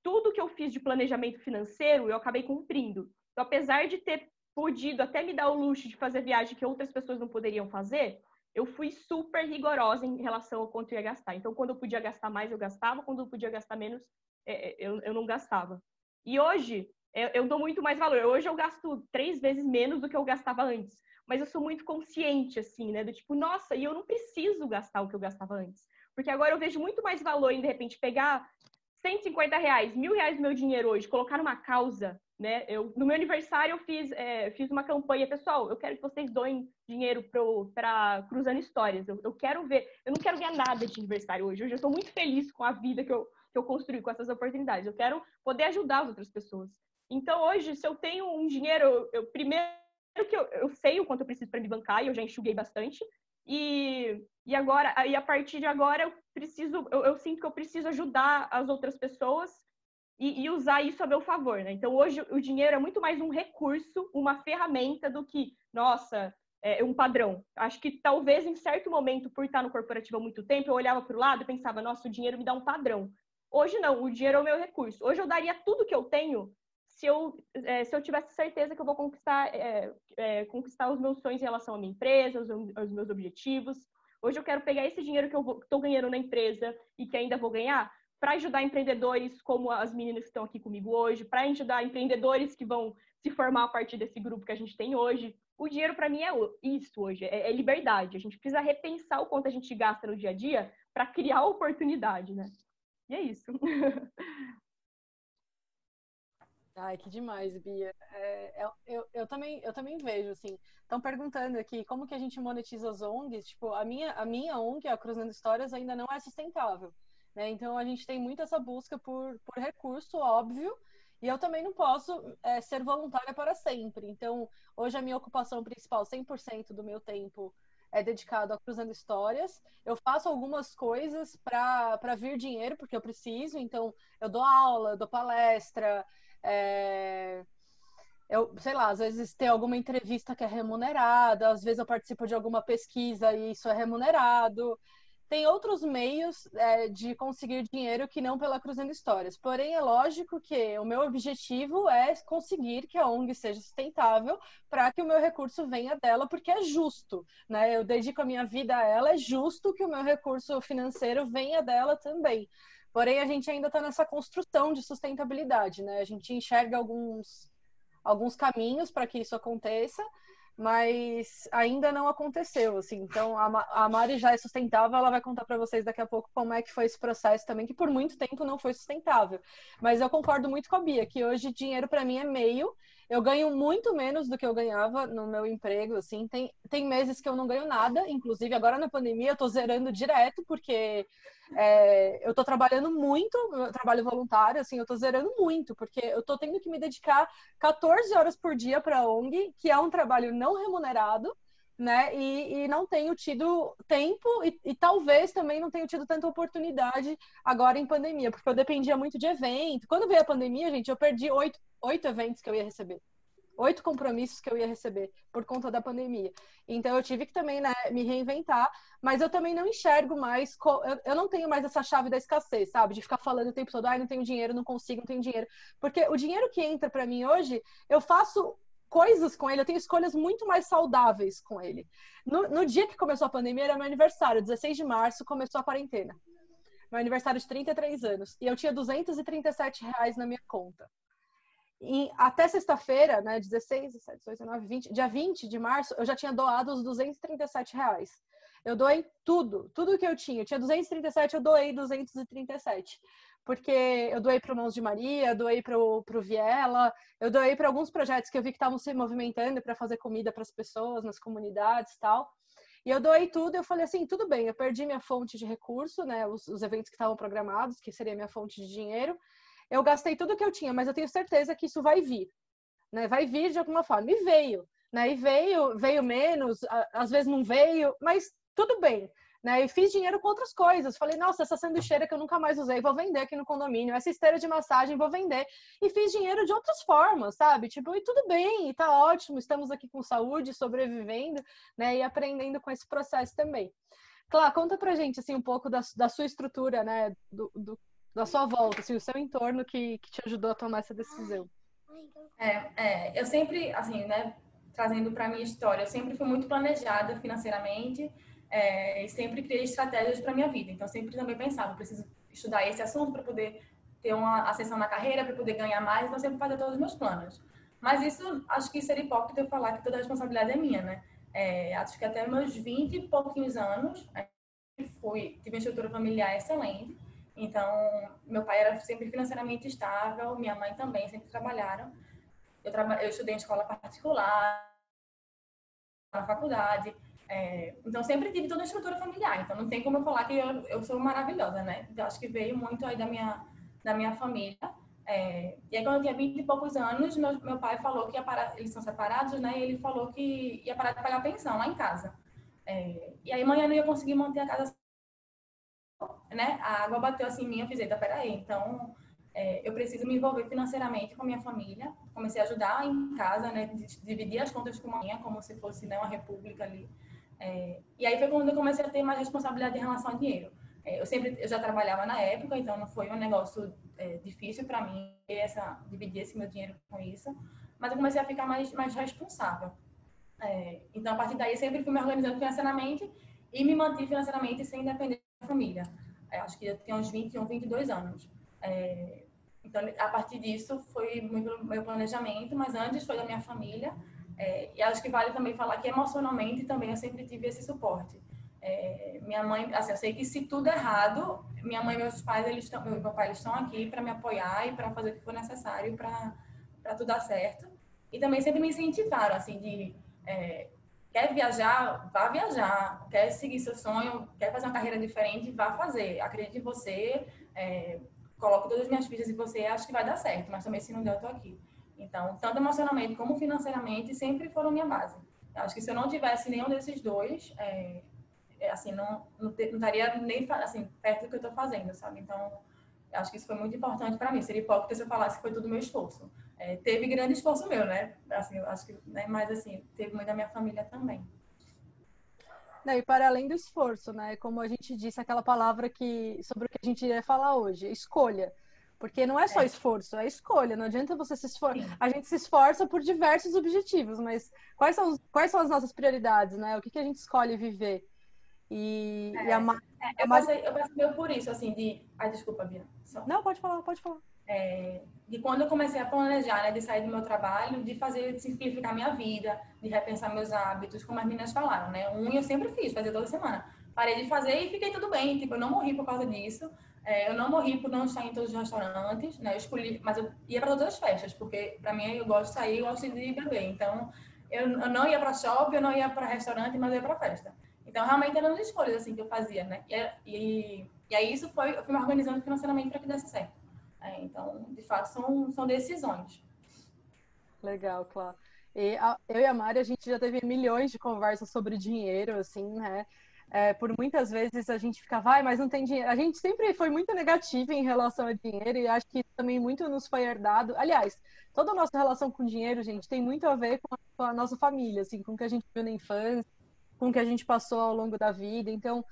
Tudo que eu fiz de planejamento financeiro, eu acabei cumprindo. Então, apesar de ter podido até me dar o luxo de fazer viagem que outras pessoas não poderiam fazer, eu fui super rigorosa em relação ao quanto eu ia gastar. Então, quando eu podia gastar mais, eu gastava. Quando eu podia gastar menos, eu não gastava. E hoje, eu dou muito mais valor. Hoje eu gasto 3 vezes menos do que eu gastava antes. Mas eu sou muito consciente, assim, né? Do tipo, nossa, e eu não preciso gastar o que eu gastava antes. Porque agora eu vejo muito mais valor em, de repente, pegar R$150, R$1.000 do meu dinheiro hoje, colocar numa causa, né? No meu aniversário, eu fiz uma campanha, pessoal, eu quero que vocês doem dinheiro para Cruzando Histórias. Eu quero ver, eu não quero ganhar nada de aniversário hoje. Hoje eu estou muito feliz com a vida que eu construí, com essas oportunidades. Eu quero poder ajudar as outras pessoas. Então, hoje, se eu tenho um dinheiro, primeiro que eu sei o quanto eu preciso para me bancar, e eu já enxuguei bastante. E agora, a partir de agora, eu sinto que eu preciso ajudar as outras pessoas e usar isso a meu favor, né? Então, hoje, o dinheiro é muito mais um recurso, uma ferramenta do que, nossa, um padrão. Acho que talvez, em certo momento, por estar no corporativo há muito tempo, eu olhava para o lado e pensava, nossa, o dinheiro me dá um padrão. Hoje, não, o dinheiro é o meu recurso. Hoje, eu daria tudo que eu tenho se eu tivesse certeza que eu vou conquistar os meus sonhos em relação à minha empresa, aos meus objetivos. Hoje eu quero pegar esse dinheiro que eu estou ganhando na empresa e que ainda vou ganhar para ajudar empreendedores como as meninas que estão aqui comigo hoje, para ajudar empreendedores que vão se formar a partir desse grupo que a gente tem hoje. O dinheiro, para mim, é isso hoje, é liberdade. A gente precisa repensar o quanto a gente gasta no dia a dia para criar oportunidade, né? E é isso. Ai, que demais, Bia. Eu também vejo, assim, estão perguntando aqui como que a gente monetiza as ONGs. Tipo, a minha ONG, a Cruzando Histórias, ainda não é sustentável, né? Então, a gente tem muito essa busca por recurso, óbvio, e eu também não posso ser voluntária para sempre. Então, hoje a minha ocupação principal, 100% do meu tempo, é dedicado a Cruzando Histórias. Eu faço algumas coisas para vir dinheiro, porque eu preciso. Então, eu dou aula, eu dou palestra, eu, sei lá, às vezes tem alguma entrevista que é remunerada, às vezes eu participo de alguma pesquisa e isso é remunerado. tem outros meios de conseguir dinheiro que não pela Cruzando Histórias. Porém, é lógico que o meu objetivo é conseguir que a ONG seja sustentável para que o meu recurso venha dela, porque é justo, né? Eu dedico a minha vida a ela, é justo que o meu recurso financeiro venha dela também. Porém, a gente ainda está nessa construção de sustentabilidade, né? A gente enxerga alguns caminhos para que isso aconteça, mas ainda não aconteceu, assim. Então, a Mari já é sustentável, ela vai contar para vocês daqui a pouco como é que foi esse processo também, que por muito tempo não foi sustentável. Mas eu concordo muito com a Bia, que hoje dinheiro para mim é meio. Eu ganho muito menos do que eu ganhava no meu emprego, assim. Tem meses que eu não ganho nada, inclusive agora na pandemia eu tô zerando direto, porque eu tô trabalhando muito, eu trabalho voluntário, assim, eu tô zerando muito, porque eu tô tendo que me dedicar 14 horas por dia para a ONG, que é um trabalho não remunerado, né? E não tenho tido tempo e talvez também não tenho tido tanta oportunidade agora em pandemia, porque eu dependia muito de evento. Quando veio a pandemia, gente, eu perdi 8 eventos que eu ia receber. 8 compromissos que eu ia receber por conta da pandemia. Então eu tive que também, né, me reinventar, mas eu também não enxergo mais, eu não tenho mais essa chave da escassez, sabe? De ficar falando o tempo todo, ai, não tenho dinheiro, não consigo, não tenho dinheiro. Porque o dinheiro que entra para mim hoje, eu faço coisas com ele, eu tenho escolhas muito mais saudáveis com ele. No dia que começou a pandemia, era meu aniversário, 16 de março, começou a quarentena. Meu aniversário de 33 anos. E eu tinha R$ 237 na minha conta. E até sexta-feira, né, 16, 17, 18, 19, 20, dia 20 de março, eu já tinha doado os R$ 237. Eu doei tudo que eu tinha. Eu tinha 237, eu doei 237. Porque eu doei para o Mãos de Maria, doei para o Viela, eu doei para alguns projetos que eu vi que estavam se movimentando para fazer comida para as pessoas, nas comunidades e tal. E eu doei tudo, eu falei assim, tudo bem, eu perdi minha fonte de recurso, né, os eventos que estavam programados, que seria minha fonte de dinheiro. Eu gastei tudo que eu tinha, mas eu tenho certeza que isso vai vir, né? Vai vir de alguma forma. E veio, né? E veio menos, às vezes não veio, mas tudo bem, né? E fiz dinheiro com outras coisas. Falei, nossa, essa sanduicheira que eu nunca mais usei, vou vender aqui no condomínio. Essa esteira de massagem, vou vender. E fiz dinheiro de outras formas, sabe? Tipo, e tudo bem, e tá ótimo, estamos aqui com saúde, sobrevivendo, né? E aprendendo com esse processo também. Clá, conta pra gente, assim, um pouco da sua estrutura, né? Da sua volta, assim, o seu entorno que te ajudou a tomar essa decisão. Eu sempre, assim, né, trazendo para minha história, eu sempre fui muito planejada financeiramente e sempre criei estratégias para minha vida. Então, sempre também pensava, preciso estudar esse assunto para poder ter uma ascensão na carreira, para poder ganhar mais, então sempre fazia todos os meus planos. Mas isso, acho que seria hipócrita eu falar que toda a responsabilidade é minha, né? Acho que até meus 20 e pouquinhos anos, tive uma estrutura familiar excelente. Então, meu pai era sempre financeiramente estável, minha mãe também, sempre trabalharam. Eu estudei em escola particular, na faculdade, então sempre tive toda a estrutura familiar. Então, não tem como eu falar que eu sou maravilhosa, né? Então, acho que veio muito aí da minha família. E aí, quando eu tinha 20 e poucos anos, meu pai falou que ia parar, eles são separados, né? E ele falou que ia parar de pagar pensão lá em casa. E aí, amanhã eu não ia conseguir manter a casa, né? A água bateu assim em mim, eu fiz, eita, peraí, então eu preciso me envolver financeiramente com a minha família. Comecei a ajudar em casa, né? Dividir as contas com a minha, como se fosse, né, uma república ali. E aí foi quando eu comecei a ter mais responsabilidade em relação ao dinheiro. Eu já trabalhava na época, então não foi um negócio difícil para mim dividir esse meu dinheiro com isso, mas eu comecei a ficar mais responsável. Então, a partir daí, eu sempre fui me organizando financeiramente e me mantive financeiramente sem depender da família. Acho que eu tinha uns 21, 22 anos. Então, a partir disso, foi muito meu planejamento, mas antes foi da minha família. E acho que vale também falar que emocionalmente também eu sempre tive esse suporte. Minha mãe, assim, eu sei que se tudo é errado, minha mãe e meus pais, meu papai, eles estão aqui para me apoiar e para fazer o que for necessário para tudo dar certo. E também sempre me incentivaram, assim, quer viajar, vá viajar. Quer seguir seu sonho, quer fazer uma carreira diferente, vá fazer. Acredite em você, coloco todas as minhas fichas em você, acho que vai dar certo. Mas também, se não der, eu tô aqui. Então, tanto emocionalmente como financeiramente, sempre foram minha base. Eu acho que se eu não tivesse nenhum desses dois, assim, não estaria nem assim, perto do que eu estou fazendo, sabe? Então, eu acho que isso foi muito importante para mim. Seria hipócrita se eu falasse que foi tudo meu esforço. Teve grande esforço meu, né? Assim, eu acho que, né? Mas, assim, teve muito da minha família também. Não, e para além do esforço, né? Como a gente disse, aquela palavra sobre o que a gente iria falar hoje, escolha. Porque não é só esforço, é escolha. Não adianta você se esforçar. A gente se esforça por diversos objetivos, mas quais são as nossas prioridades, né? O que a gente escolhe viver? E a eu passei meio por isso, assim, desculpa, Bia. Não, pode falar, pode falar. De quando eu comecei a planejar, né, de sair do meu trabalho, de simplificar minha vida, de repensar meus hábitos, como as meninas falaram, né? Eu sempre fiz, fazia toda semana. Parei de fazer e fiquei tudo bem, tipo, eu não morri por causa disso. Eu não morri por não estar em todos os restaurantes, né? Eu escolhi, mas eu ia para todas as festas, porque para mim eu gosto de sair, eu gosto de beber. Então, eu não ia para shopping, eu não ia para restaurante, mas eu ia para festa. Então, realmente eram as escolhas assim que eu fazia, né? E aí eu fui me organizando financeiramente para que desse certo. Então, de fato, são decisões. Legal, claro. Eu e a Mari, a gente já teve milhões de conversas sobre dinheiro, assim, né? Por muitas vezes a gente ficava, mas não tem dinheiro. A gente sempre foi muito negativa em relação a dinheiro e acho que também muito nos foi herdado. Aliás, toda a nossa relação com dinheiro, gente, tem muito a ver com a nossa família, assim, com o que a gente viu na infância, com o que a gente passou ao longo da vida. Então,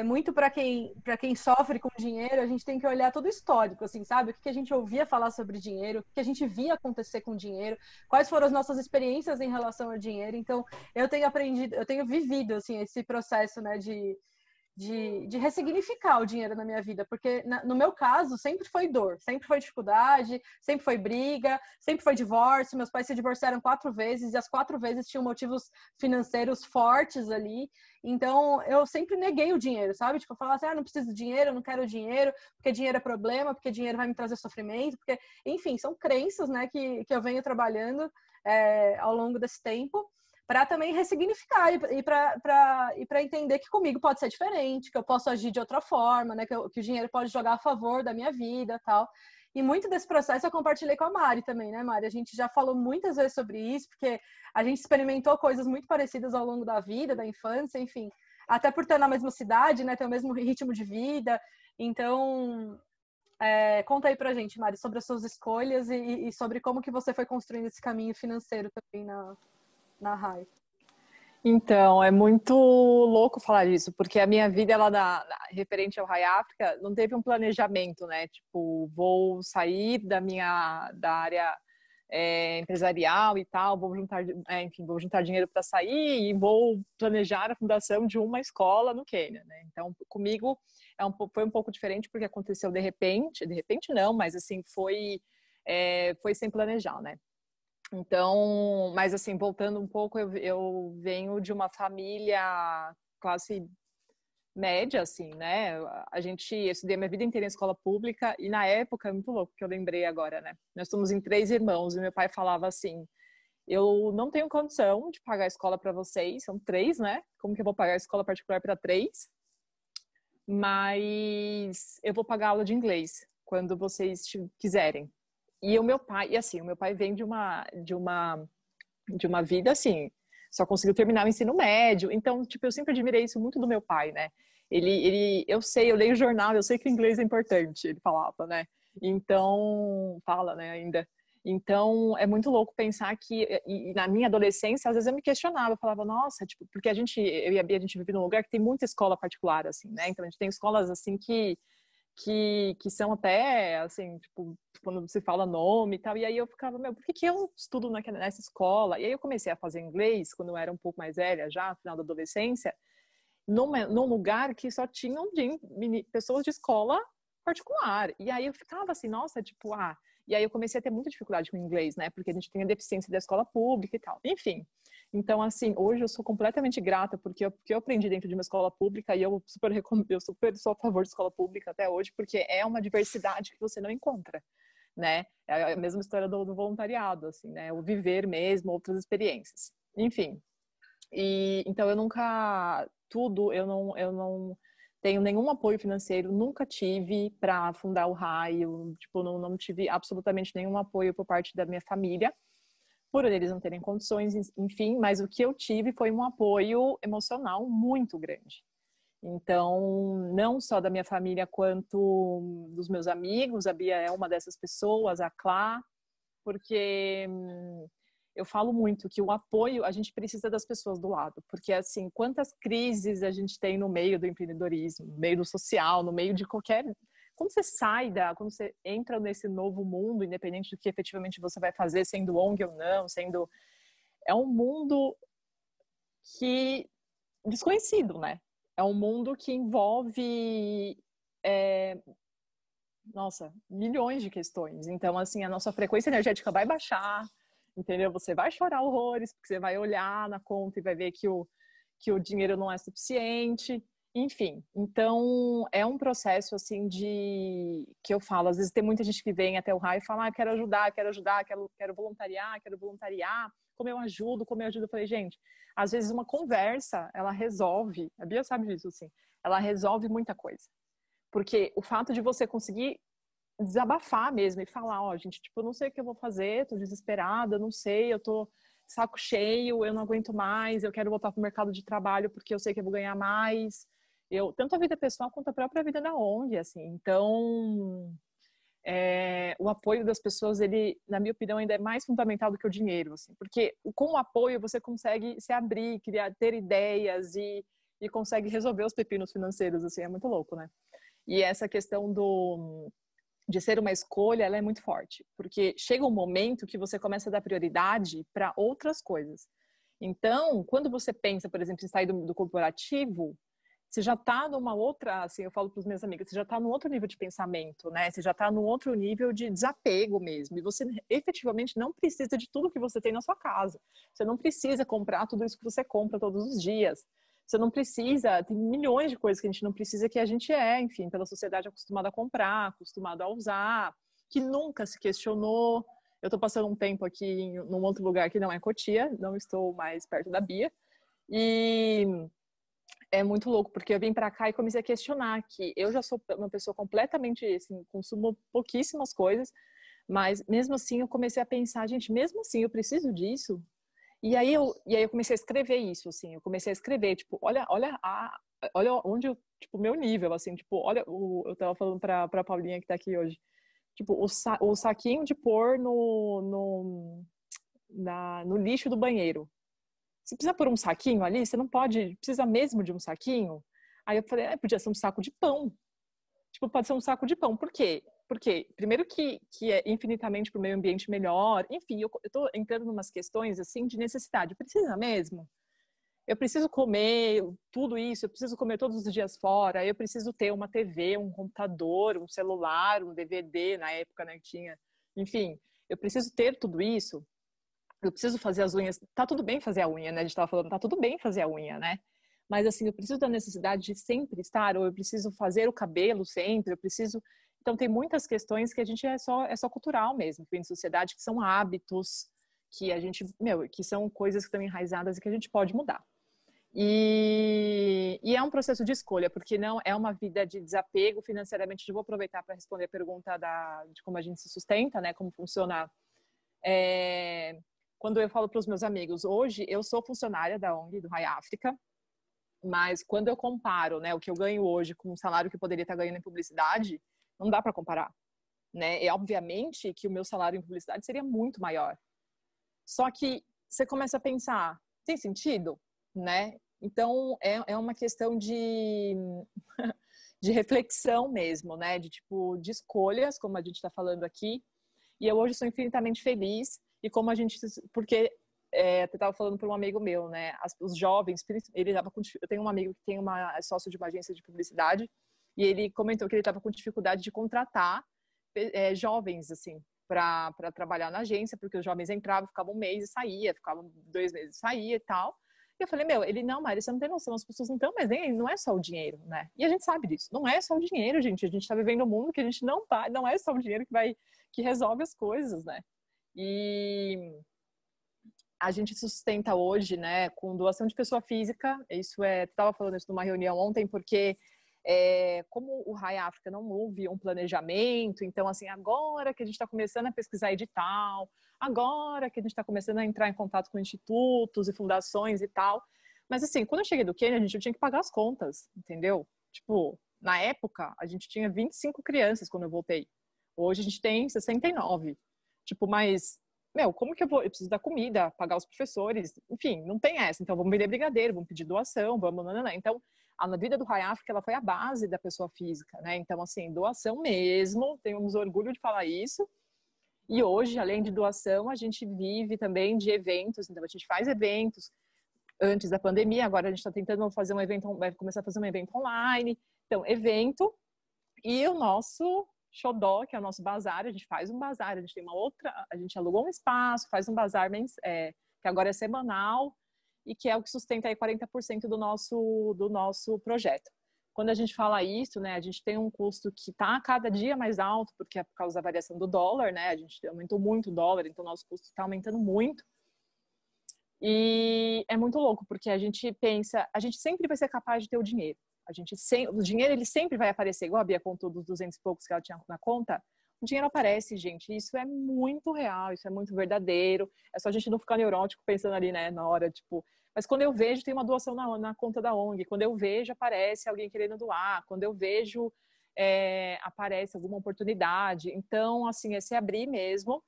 muito para quem sofre com dinheiro, a gente tem que olhar todo o histórico, assim, sabe? O que a gente ouvia falar sobre dinheiro, o que a gente via acontecer com dinheiro, quais foram as nossas experiências em relação ao dinheiro. Então, eu tenho vivido, assim, esse processo, né, de ressignificar o dinheiro na minha vida, porque no meu caso sempre foi dor, sempre foi dificuldade, sempre foi briga, sempre foi divórcio. Meus pais se divorciaram 4 vezes e as 4 vezes tinham motivos financeiros fortes ali. Então eu sempre neguei o dinheiro, sabe? Tipo, eu falava assim, não preciso de dinheiro, não quero dinheiro, porque dinheiro é problema, porque dinheiro vai me trazer sofrimento, porque, enfim, são crenças, né, que eu venho trabalhando ao longo desse tempo, para também ressignificar e para entender que comigo pode ser diferente, que eu posso agir de outra forma, né? Que o dinheiro pode jogar a favor da minha vida, tal. E muito desse processo eu compartilhei com a Mari também, né, Mari? A gente já falou muitas vezes sobre isso, porque a gente experimentou coisas muito parecidas ao longo da vida, da infância, enfim. Até por estar na mesma cidade, né? Ter o mesmo ritmo de vida. Então, conta aí pra gente, Mari, sobre as suas escolhas e sobre como que você foi construindo esse caminho financeiro também na RAI. Então, é muito louco falar isso, porque a minha vida, referente ao RAI África, não teve um planejamento, né? Tipo, vou sair da área empresarial e tal, vou juntar dinheiro para sair e vou planejar a fundação de uma escola no Quênia, né? Então, comigo foi um pouco diferente, porque aconteceu de repente não, mas assim, foi sem planejar, né? Então, mas assim, voltando um pouco, eu venho de uma família classe média, assim, né? Eu estudei a minha vida inteira em escola pública e na época, é muito louco que eu lembrei agora, né? Nós somos em 3 irmãos e meu pai falava assim, eu não tenho condição de pagar a escola para vocês, são 3, né? Como que eu vou pagar a escola particular para 3? Mas eu vou pagar aula de inglês quando vocês quiserem. E o meu pai vem de uma vida assim, só conseguiu terminar o ensino médio. Então, tipo, eu sempre admirei isso muito do meu pai, né? Eu leio jornal, eu sei que o inglês é importante, ele falava, né? Então, fala, né, ainda. Então, é muito louco pensar que, e na minha adolescência, às vezes eu me questionava, eu falava, nossa, tipo, porque eu e a Bia, a gente vive num lugar que tem muita escola particular, assim, né? Então, a gente tem escolas, assim, que são até, assim, tipo, quando se fala nome e tal, e aí eu ficava, por que eu estudo nessa escola? E aí eu comecei a fazer inglês, quando eu era um pouco mais velha já, no final da adolescência, num lugar que só tinham pessoas de escola particular. E aí eu ficava assim, nossa, tipo, e aí eu comecei a ter muita dificuldade com o inglês, né? Porque a gente tem a deficiência da escola pública e tal. Enfim. Então, assim, hoje eu sou completamente grata porque eu aprendi dentro de uma escola pública e eu super sou a favor de escola pública até hoje, porque é uma diversidade que você não encontra, né? É a mesma história do voluntariado, assim, né? O viver mesmo, outras experiências. Enfim. Então eu não tenho nenhum apoio financeiro, nunca tive para fundar o RAI, tipo, não tive absolutamente nenhum apoio por parte da minha família, por eles não terem condições, enfim, mas o que eu tive foi um apoio emocional muito grande. Então, não só da minha família, quanto dos meus amigos, a Bia é uma dessas pessoas, a Clá, porque eu falo muito que o apoio, a gente precisa das pessoas do lado, porque assim, quantas crises a gente tem no meio do empreendedorismo, no meio do social, no meio de qualquer... Quando você quando você entra nesse novo mundo, independente do que efetivamente você vai fazer, sendo ONG ou não, é um mundo que desconhecido, né? É um mundo que envolve milhões de questões. Então, assim, a nossa frequência energética vai baixar, entendeu? Você vai chorar horrores, porque você vai olhar na conta e vai ver que o dinheiro não é suficiente. Enfim, então é um processo assim que eu falo, às vezes tem muita gente que vem até o raio e fala, quero ajudar, quero voluntariar, como eu ajudo, Eu falei, gente, às vezes uma conversa, ela resolve, a Bia sabe disso, assim, ela resolve muita coisa. Porque o fato de você conseguir desabafar mesmo e falar, gente, tipo, eu não sei o que eu vou fazer, tô desesperada, não sei, eu tô saco cheio, eu não aguento mais, eu quero voltar pro mercado de trabalho porque eu sei que eu vou ganhar mais. Tanto a vida pessoal quanto a própria vida na ONG, assim. Então, o apoio das pessoas, ele, na minha opinião, ainda é mais fundamental do que o dinheiro, assim, porque com o apoio você consegue se abrir, ter ideias e consegue resolver os pepinos financeiros, assim, é muito louco, né? E essa questão de ser uma escolha, ela é muito forte, porque chega um momento que você começa a dar prioridade para outras coisas. Então, quando você pensa, por exemplo, em sair do corporativo, você já está numa outra, assim, eu falo para os meus amigos, você já está num outro nível de pensamento, né? Você já está num outro nível de desapego mesmo. E você efetivamente não precisa de tudo que você tem na sua casa. Você não precisa comprar tudo isso que você compra todos os dias. Você não precisa, tem milhões de coisas que a gente não precisa, que a gente enfim, pela sociedade acostumada a comprar, acostumado a usar, que nunca se questionou. Eu estou passando um tempo aqui num outro lugar que não é Cotia, não estou mais perto da Bia. E é muito louco, porque eu vim pra cá e comecei a questionar que eu já sou uma pessoa completamente, assim, consumo pouquíssimas coisas, mas mesmo assim eu comecei a pensar, gente, mesmo assim eu preciso disso? E aí eu comecei a escrever isso, assim, eu comecei a escrever, tipo, olha onde eu, tipo, meu nível, assim, tipo, eu tava falando pra Paulinha que tá aqui hoje, tipo, o saquinho de pôr no lixo do banheiro. Você precisa pôr um saquinho ali? Você não precisa mesmo de um saquinho? Aí eu falei, podia ser um saco de pão. Tipo, pode ser um saco de pão. Por quê? Porque, primeiro que é infinitamente para o meio ambiente melhor. Enfim, eu tô entrando em umas questões, assim, de necessidade. Precisa mesmo? Eu preciso comer tudo isso, eu preciso comer todos os dias fora, eu preciso ter uma TV, um computador, um celular, um DVD, na época, né, que tinha. Enfim, eu preciso ter tudo isso. Eu preciso fazer as unhas. Tá tudo bem fazer a unha, né? A gente tava falando, tá tudo bem fazer a unha, né? Mas assim, eu preciso da necessidade de sempre estar, ou eu preciso fazer o cabelo sempre, eu preciso. Então tem muitas questões que a gente é só cultural mesmo, que vem de sociedade, que são hábitos, que a gente, que são coisas que estão enraizadas e que a gente pode mudar. E é um processo de escolha, porque não é uma vida de desapego financeiramente. Eu vou aproveitar para responder a pergunta de como a gente se sustenta, né? Como funciona. Quando eu falo para os meus amigos, hoje eu sou funcionária da ONG, do Rai África, mas quando eu comparo, né, o que eu ganho hoje com o salário que eu poderia estar ganhando em publicidade, não dá para comparar, né? E obviamente que o meu salário em publicidade seria muito maior. Só que você começa a pensar, tem sentido, né? Então é uma questão de reflexão mesmo, né? De escolhas, como a gente está falando aqui. E eu hoje sou infinitamente feliz. E como a gente... Porque eu estava falando para um amigo meu, né? Os jovens... Eu tenho um amigo que é sócio de uma agência de publicidade. E ele comentou que ele estava com dificuldade de contratar jovens, assim, para trabalhar na agência. Porque os jovens entravam, ficavam um mês e saía. Ficavam 2 meses e saía e tal. E eu falei, não, Mari, você não tem noção. As pessoas não estão, mas não é só o dinheiro, né? E a gente sabe disso. Não é só o dinheiro, gente. A gente está vivendo um mundo que a gente não é só o dinheiro que resolve as coisas, né? E a gente se sustenta hoje, né, com doação de pessoa física. Estava falando isso numa reunião ontem, porque como o Rai África não houve um planejamento, então, assim, agora que a gente está começando a pesquisar edital, agora que a gente está começando a entrar em contato com institutos e fundações e tal. Mas, assim, quando eu cheguei do Quênia, eu tinha que pagar as contas, entendeu? Tipo, na época, a gente tinha 25 crianças quando eu voltei. Hoje a gente tem 69. Tipo, mas como que eu vou? Eu preciso dar comida, pagar os professores, enfim, não tem essa. Então, vamos vender brigadeiro, vamos pedir doação, vamos... Nananã. Então, a vida do High Africa, ela foi a base da pessoa física, né? Então, assim, doação mesmo, temos orgulho de falar isso. E hoje, além de doação, a gente vive também de eventos. Então, a gente faz eventos antes da pandemia, agora a gente está tentando fazer um evento, vai começar a fazer um evento online. Então, evento e o nosso xodó, que é o nosso bazar, a gente faz um bazar, a gente tem a gente alugou um espaço, faz um bazar que agora é semanal e que é o que sustenta aí 40% do nosso projeto. Quando a gente fala isso, né, a gente tem um custo que está cada dia mais alto, porque é por causa da variação do dólar, né, a gente aumentou muito o dólar, então o nosso custo está aumentando muito. E é muito louco, porque a gente pensa, a gente sempre vai ser capaz de ter o dinheiro. O dinheiro, ele sempre vai aparecer, igual a Bia contou dos 200 e poucos que ela tinha na conta. O dinheiro aparece, gente. Isso é muito real, isso é muito verdadeiro. É só a gente não ficar neurótico pensando ali, né, na hora, tipo... Mas quando eu vejo, tem uma doação na conta da ONG. Quando eu vejo, aparece alguém querendo doar. Quando eu vejo, aparece alguma oportunidade. Então, assim, é se abrir mesmo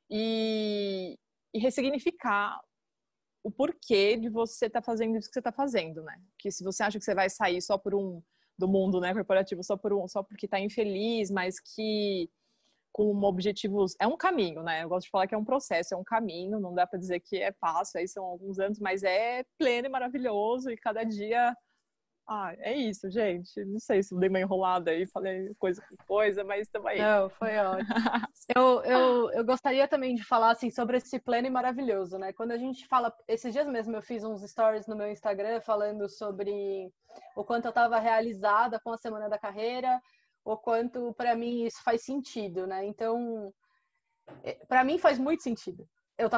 e ressignificar o porquê de você estar fazendo isso que você está fazendo, né? Porque se você acha que você vai sair só do mundo, né, corporativo, só porque está infeliz, mas que com objetivos... É um caminho, né? Eu gosto de falar que é um processo, é um caminho, não dá para dizer que é fácil, aí são alguns anos, mas é pleno e maravilhoso, e cada dia... é isso, gente. Não sei se eu dei uma enrolada aí, falei coisa com coisa, mas também. Não, foi ótimo. Eu gostaria também de falar assim, sobre esse pleno e maravilhoso, né? Quando a gente fala... Esses dias mesmo eu fiz uns stories no meu Instagram falando sobre o quanto eu estava realizada com a Semana da Carreira, o quanto para mim isso faz sentido, né? Então, para mim faz muito sentido. Eu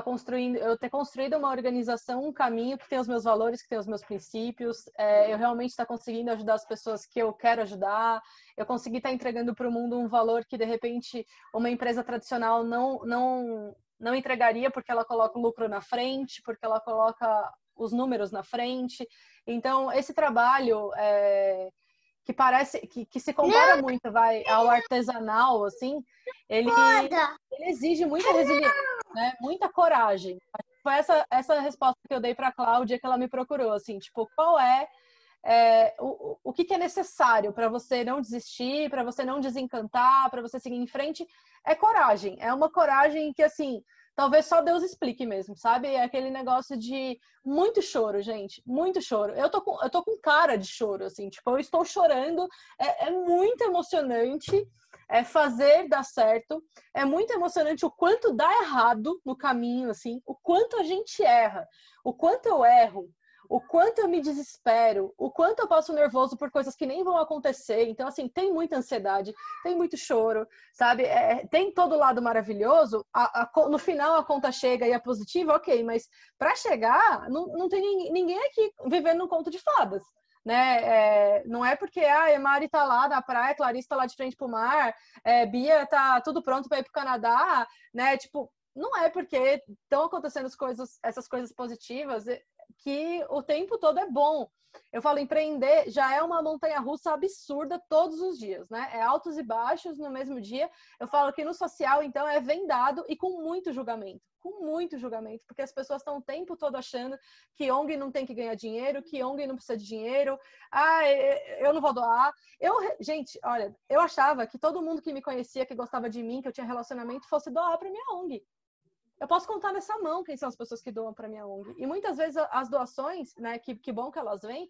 ter construído uma organização, um caminho que tem os meus valores, que tem os meus princípios, eu realmente estar conseguindo ajudar as pessoas que eu quero ajudar, eu consegui estar entregando para o mundo um valor que, de repente, uma empresa tradicional não entregaria, porque ela coloca o lucro na frente, porque ela coloca os números na frente. Então, esse trabalho... que parece que se compara muito ao artesanal, assim, ele exige muita resiliência, né? Muita coragem. Foi essa resposta que eu dei para a Cláudia, que ela me procurou, assim, tipo, qual o que é necessário para você não desistir, para você não desencantar, para você seguir em frente? É coragem. É uma coragem que, assim, talvez só Deus explique mesmo, sabe? É aquele negócio de muito choro, gente. Muito choro. Eu tô com cara de choro, assim. Tipo, eu estou chorando. É muito emocionante fazer dar certo. É muito emocionante o quanto dá errado no caminho, assim. O quanto a gente erra. O quanto eu erro. O quanto eu me desespero, o quanto eu passo nervoso por coisas que nem vão acontecer. Então, assim, tem muita ansiedade, tem muito choro, sabe? Tem todo o lado maravilhoso. No final, a conta chega e é positiva, ok. Mas para chegar, não tem ninguém aqui vivendo num conto de fadas, né? Não é porque a Mari tá lá na praia, Clarice tá lá de frente pro mar, Bia tá tudo pronto para ir pro Canadá, né? Tipo, não é porque estão acontecendo essas coisas positivas que o tempo todo é bom. Eu falo, empreender já é uma montanha-russa absurda todos os dias, né? É altos e baixos no mesmo dia. Eu falo que no social, então, é vendado e com muito julgamento, porque as pessoas estão o tempo todo achando que ONG não tem que ganhar dinheiro, que ONG não precisa de dinheiro, eu não vou doar. Gente, olha, eu achava que todo mundo que me conhecia, que gostava de mim, que eu tinha relacionamento, fosse doar para minha ONG. Eu posso contar nessa mão quem são as pessoas que doam para minha ONG. E muitas vezes as doações, né, que bom que elas vêm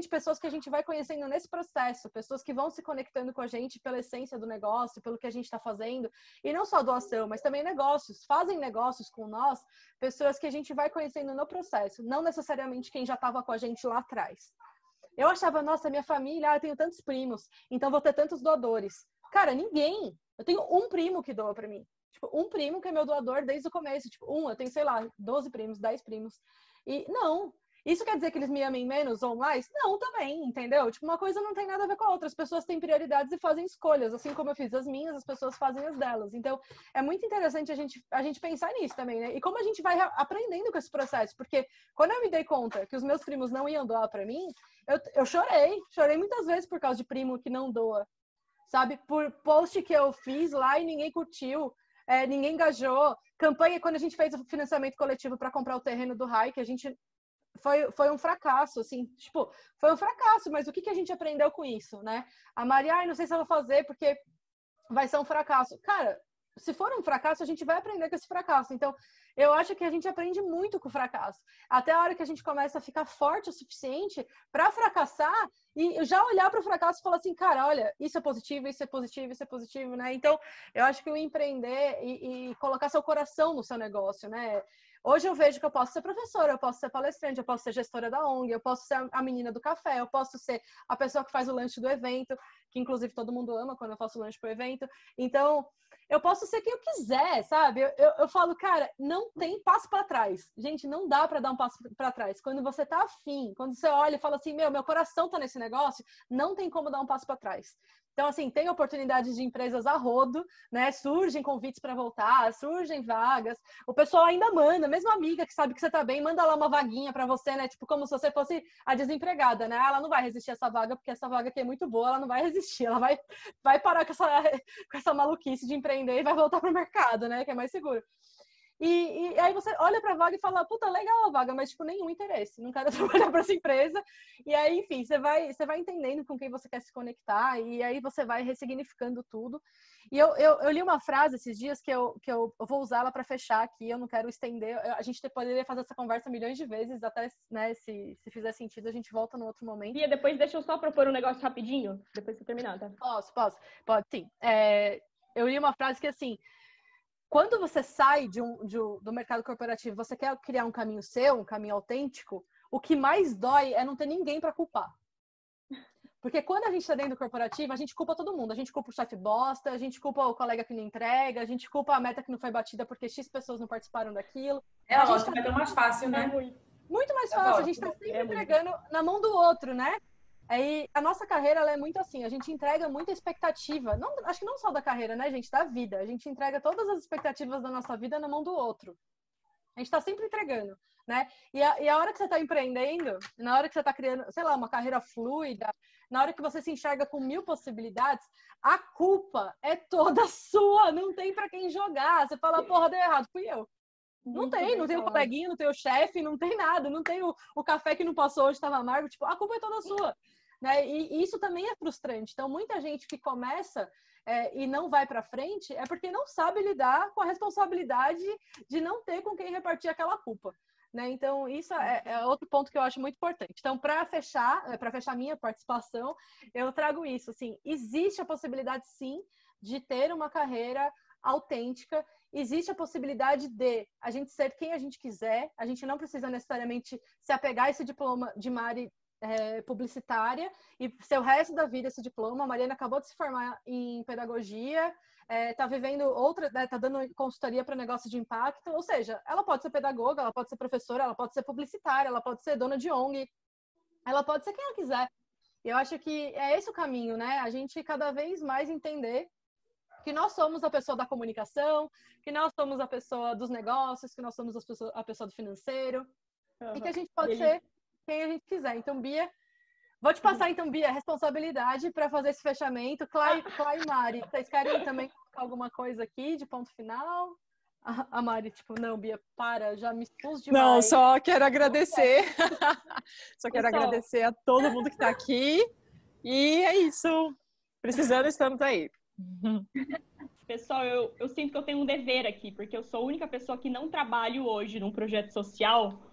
de pessoas que a gente vai conhecendo nesse processo, pessoas que vão se conectando com a gente pela essência do negócio, pelo que a gente está fazendo. E não só doação, mas também negócios. Fazem negócios com nós, pessoas que a gente vai conhecendo no processo, não necessariamente quem já estava com a gente lá atrás. Eu achava, nossa, minha família, eu tenho tantos primos, então vou ter tantos doadores. Cara, ninguém. Eu tenho um primo que doa para mim. Tipo, um primo que é meu doador desde o começo. Tipo, eu tenho, sei lá, 12 primos, 10 primos. E não, isso quer dizer que eles me amem menos ou mais? Não, também, entendeu? Tipo, uma coisa não tem nada a ver com a outra. As pessoas têm prioridades e fazem escolhas. Assim como eu fiz as minhas, as pessoas fazem as delas. Então, é muito interessante a gente pensar nisso também, né? E como a gente vai aprendendo com esse processo. Porque quando eu me dei conta que os meus primos não iam doar pra mim, eu chorei. Chorei muitas vezes por causa de primo que não doa. Sabe? Por post que eu fiz lá e ninguém curtiu. ninguém engajou. Campanha, quando a gente fez o financiamento coletivo para comprar o terreno do RAI, que a gente foi um fracasso, assim, tipo, foi um fracasso, mas o que a gente aprendeu com isso, né? A Maria, não sei se eu vou fazer, porque vai ser um fracasso. Cara, se for um fracasso, a gente vai aprender com esse fracasso. Então, eu acho que a gente aprende muito com o fracasso. Até a hora que a gente começa a ficar forte o suficiente para fracassar e já olhar para o fracasso e falar assim, cara, olha, isso é positivo, isso é positivo, isso é positivo, né? Então, eu acho que o empreender e colocar seu coração no seu negócio, né? Hoje eu vejo que eu posso ser professora, eu posso ser palestrante, eu posso ser gestora da ONG, eu posso ser a menina do café, eu posso ser a pessoa que faz o lanche do evento, que inclusive todo mundo ama quando eu faço o lanche pro evento. Então, eu posso ser quem eu quiser, sabe? Eu falo, cara, não tem passo para trás. Gente, não dá para dar um passo para trás. Quando você tá afim, quando você olha e fala assim, meu coração tá nesse negócio, não tem como dar um passo para trás. Então, assim, tem oportunidades de empresas a rodo, né? Surgem convites para voltar, surgem vagas. O pessoal ainda manda, mesmo amiga que sabe que você tá bem, manda lá uma vaguinha para você, né? Tipo, como se você fosse a desempregada, né? Ela não vai resistir a essa vaga, porque essa vaga aqui é muito boa, ela não vai resistir. Ela vai parar com essa maluquice de empreender e vai voltar pro mercado, né? Que é mais seguro. E aí você olha para a vaga e fala, puta, legal a vaga, mas, tipo, nenhum interesse. Não quero trabalhar para essa empresa. E aí, enfim, você vai entendendo com quem você quer se conectar e aí você vai ressignificando tudo. E eu li uma frase esses dias que eu vou usá-la para fechar aqui, eu não quero estender. A gente poderia fazer essa conversa milhões de vezes, até, né, se fizer sentido, a gente volta no outro momento. Bia, depois deixa eu só propor um negócio rapidinho, depois que terminar, tá? Pode sim. Eu li uma frase que, assim, quando você sai do mercado corporativo, você quer criar um caminho seu, um caminho autêntico, o que mais dói é não ter ninguém para culpar. Porque quando a gente está dentro do corporativo, a gente culpa todo mundo. A gente culpa o chefe bosta, a gente culpa o colega que não entrega, a gente culpa a meta que não foi batida porque X pessoas não participaram daquilo. É ótimo, é tão mais fácil, né? Muito mais fácil. A gente está sempre entregando na mão do outro, né? Aí, a nossa carreira, ela é muito assim, a gente entrega muita expectativa, não, acho que não só da carreira, né, gente, da vida. A gente entrega todas as expectativas da nossa vida na mão do outro. A gente tá sempre entregando, né? E a hora que você tá empreendendo, na hora que você tá criando, sei lá, uma carreira fluida, na hora que você se enxerga com 1000 possibilidades, a culpa é toda sua, não tem pra quem jogar. Você fala, porra, deu errado, fui eu. Não tem o coleguinha, não tem o chefe, não tem nada, não tem o café que não passou hoje, estava amargo, tipo, a culpa é toda sua. Né? E isso também é frustrante. Então, muita gente que começa e não vai para frente é porque não sabe lidar com a responsabilidade de não ter com quem repartir aquela culpa. Né? Então, isso é outro ponto que eu acho muito importante. Então, para fechar minha participação, eu trago isso. Assim, existe a possibilidade, sim, de ter uma carreira autêntica. Existe a possibilidade de a gente ser quem a gente quiser. A gente não precisa necessariamente se apegar a esse diploma de Mari publicitária e ser o resto da vida esse diploma. A Mariana acabou de se formar em pedagogia, tá vivendo outra, né, tá dando consultoria para negócio de impacto, ou seja, ela pode ser pedagoga, ela pode ser professora, ela pode ser publicitária, ela pode ser dona de ONG, ela pode ser quem ela quiser. E eu acho que é esse o caminho, né? A gente cada vez mais entender que nós somos a pessoa da comunicação, que nós somos a pessoa dos negócios, que nós somos a pessoa do financeiro, e que a gente pode ser quem a gente quiser. Então, Bia, vou te passar, então, Bia, a responsabilidade para fazer esse fechamento. Clay e Mari, vocês querem também colocar alguma coisa aqui de ponto final? A Mari, tipo, não, Bia, para, já me expus demais. Não, só quero agradecer. Só quero agradecer a todo mundo que está aqui. E é isso. Precisando, estamos aí. Pessoal, eu sinto que eu tenho um dever aqui, porque eu sou a única pessoa que não trabalho hoje num projeto social.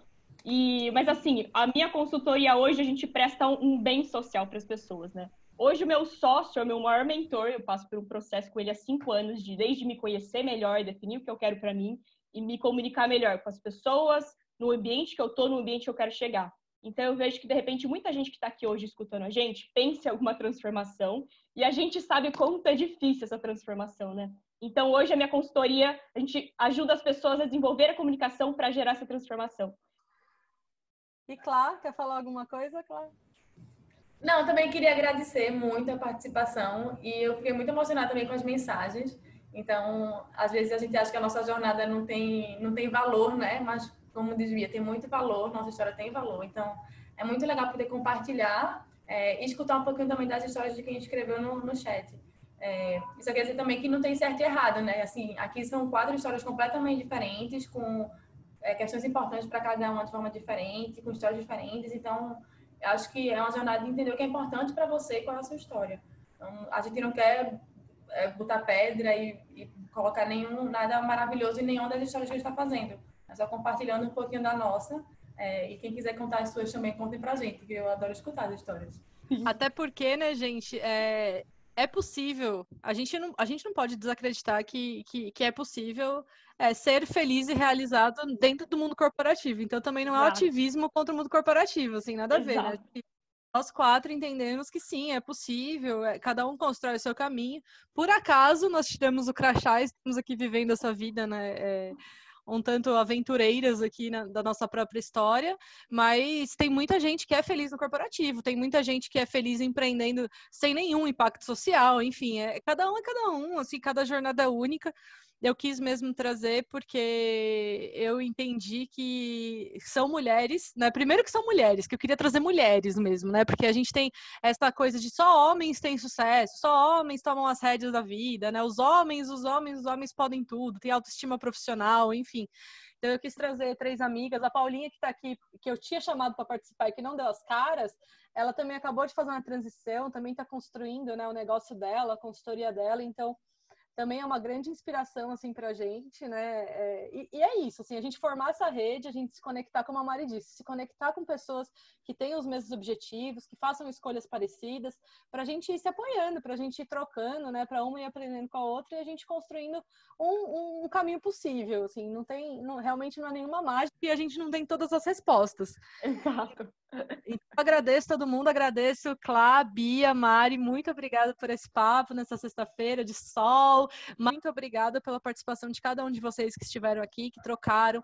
Mas assim, a minha consultoria hoje, a gente presta um bem social para as pessoas, né? Hoje o meu sócio é o meu maior mentor, eu passo por um processo com ele há 5 anos, desde me conhecer melhor, definir o que eu quero para mim e me comunicar melhor com as pessoas, no ambiente que eu tô, no ambiente que eu quero chegar. Então eu vejo que, de repente, muita gente que está aqui hoje escutando a gente pensa em alguma transformação e a gente sabe quanto é difícil essa transformação, né? Então hoje a minha consultoria, a gente ajuda as pessoas a desenvolver a comunicação para gerar essa transformação. E Clá, quer falar alguma coisa, Clá? Não, também queria agradecer muito a participação e eu fiquei muito emocionada também com as mensagens. Então, às vezes a gente acha que a nossa jornada não tem valor, né? Mas, como dizia, tem muito valor, nossa história tem valor. Então, é muito legal poder compartilhar e escutar um pouquinho também das histórias de quem escreveu no chat. Isso quer dizer também que não tem certo e errado, né? Assim, aqui são 4 histórias completamente diferentes, com questões importantes para cada uma de forma diferente, com histórias diferentes. Então, eu acho que é uma jornada de entender o que é importante para você e qual é a sua história. Então, a gente não quer botar pedra e colocar nada maravilhoso em nenhuma das histórias que a gente está fazendo. É só compartilhando um pouquinho da nossa. E quem quiser contar as suas também, contem pra gente, que eu adoro escutar as histórias. Até porque, né, gente, é possível. A gente não pode desacreditar que é possível ser feliz e realizado dentro do mundo corporativo. Então, também não é um ativismo contra o mundo corporativo, assim, nada a ver, né? Nós 4 entendemos que sim, é possível, cada um constrói o seu caminho. Por acaso, nós tiramos o crachá e estamos aqui vivendo essa vida, né? Um tanto aventureiras aqui da nossa própria história, mas tem muita gente que é feliz no corporativo, tem muita gente que é feliz empreendendo sem nenhum impacto social, enfim, cada um, assim, cada jornada é única. Eu quis mesmo trazer porque eu entendi que são mulheres, né? Primeiro que são mulheres, que eu queria trazer mulheres mesmo, né? Porque a gente tem essa coisa de só homens têm sucesso, só homens tomam as rédeas da vida, né? Os homens podem tudo, tem autoestima profissional, enfim. Então eu quis trazer 3 amigas, a Paulinha que está aqui, que eu tinha chamado para participar e que não deu as caras, ela também acabou de fazer uma transição, também está construindo, né, o negócio dela, a consultoria dela, então também é uma grande inspiração, assim, pra gente, né? E é isso, assim, a gente formar essa rede, a gente se conectar, como a Mari disse, se conectar com pessoas que tenham os mesmos objetivos, que façam escolhas parecidas, pra gente ir se apoiando, pra gente ir trocando, né? Pra uma ir aprendendo com a outra e a gente construindo um caminho possível, assim, realmente não é nenhuma mágica e a gente não tem todas as respostas. Exato. Então, agradeço todo mundo, agradeço Clá, Bia, Mari, muito obrigada por esse papo nessa sexta-feira de sol, muito obrigada pela participação de cada um de vocês que estiveram aqui, que trocaram,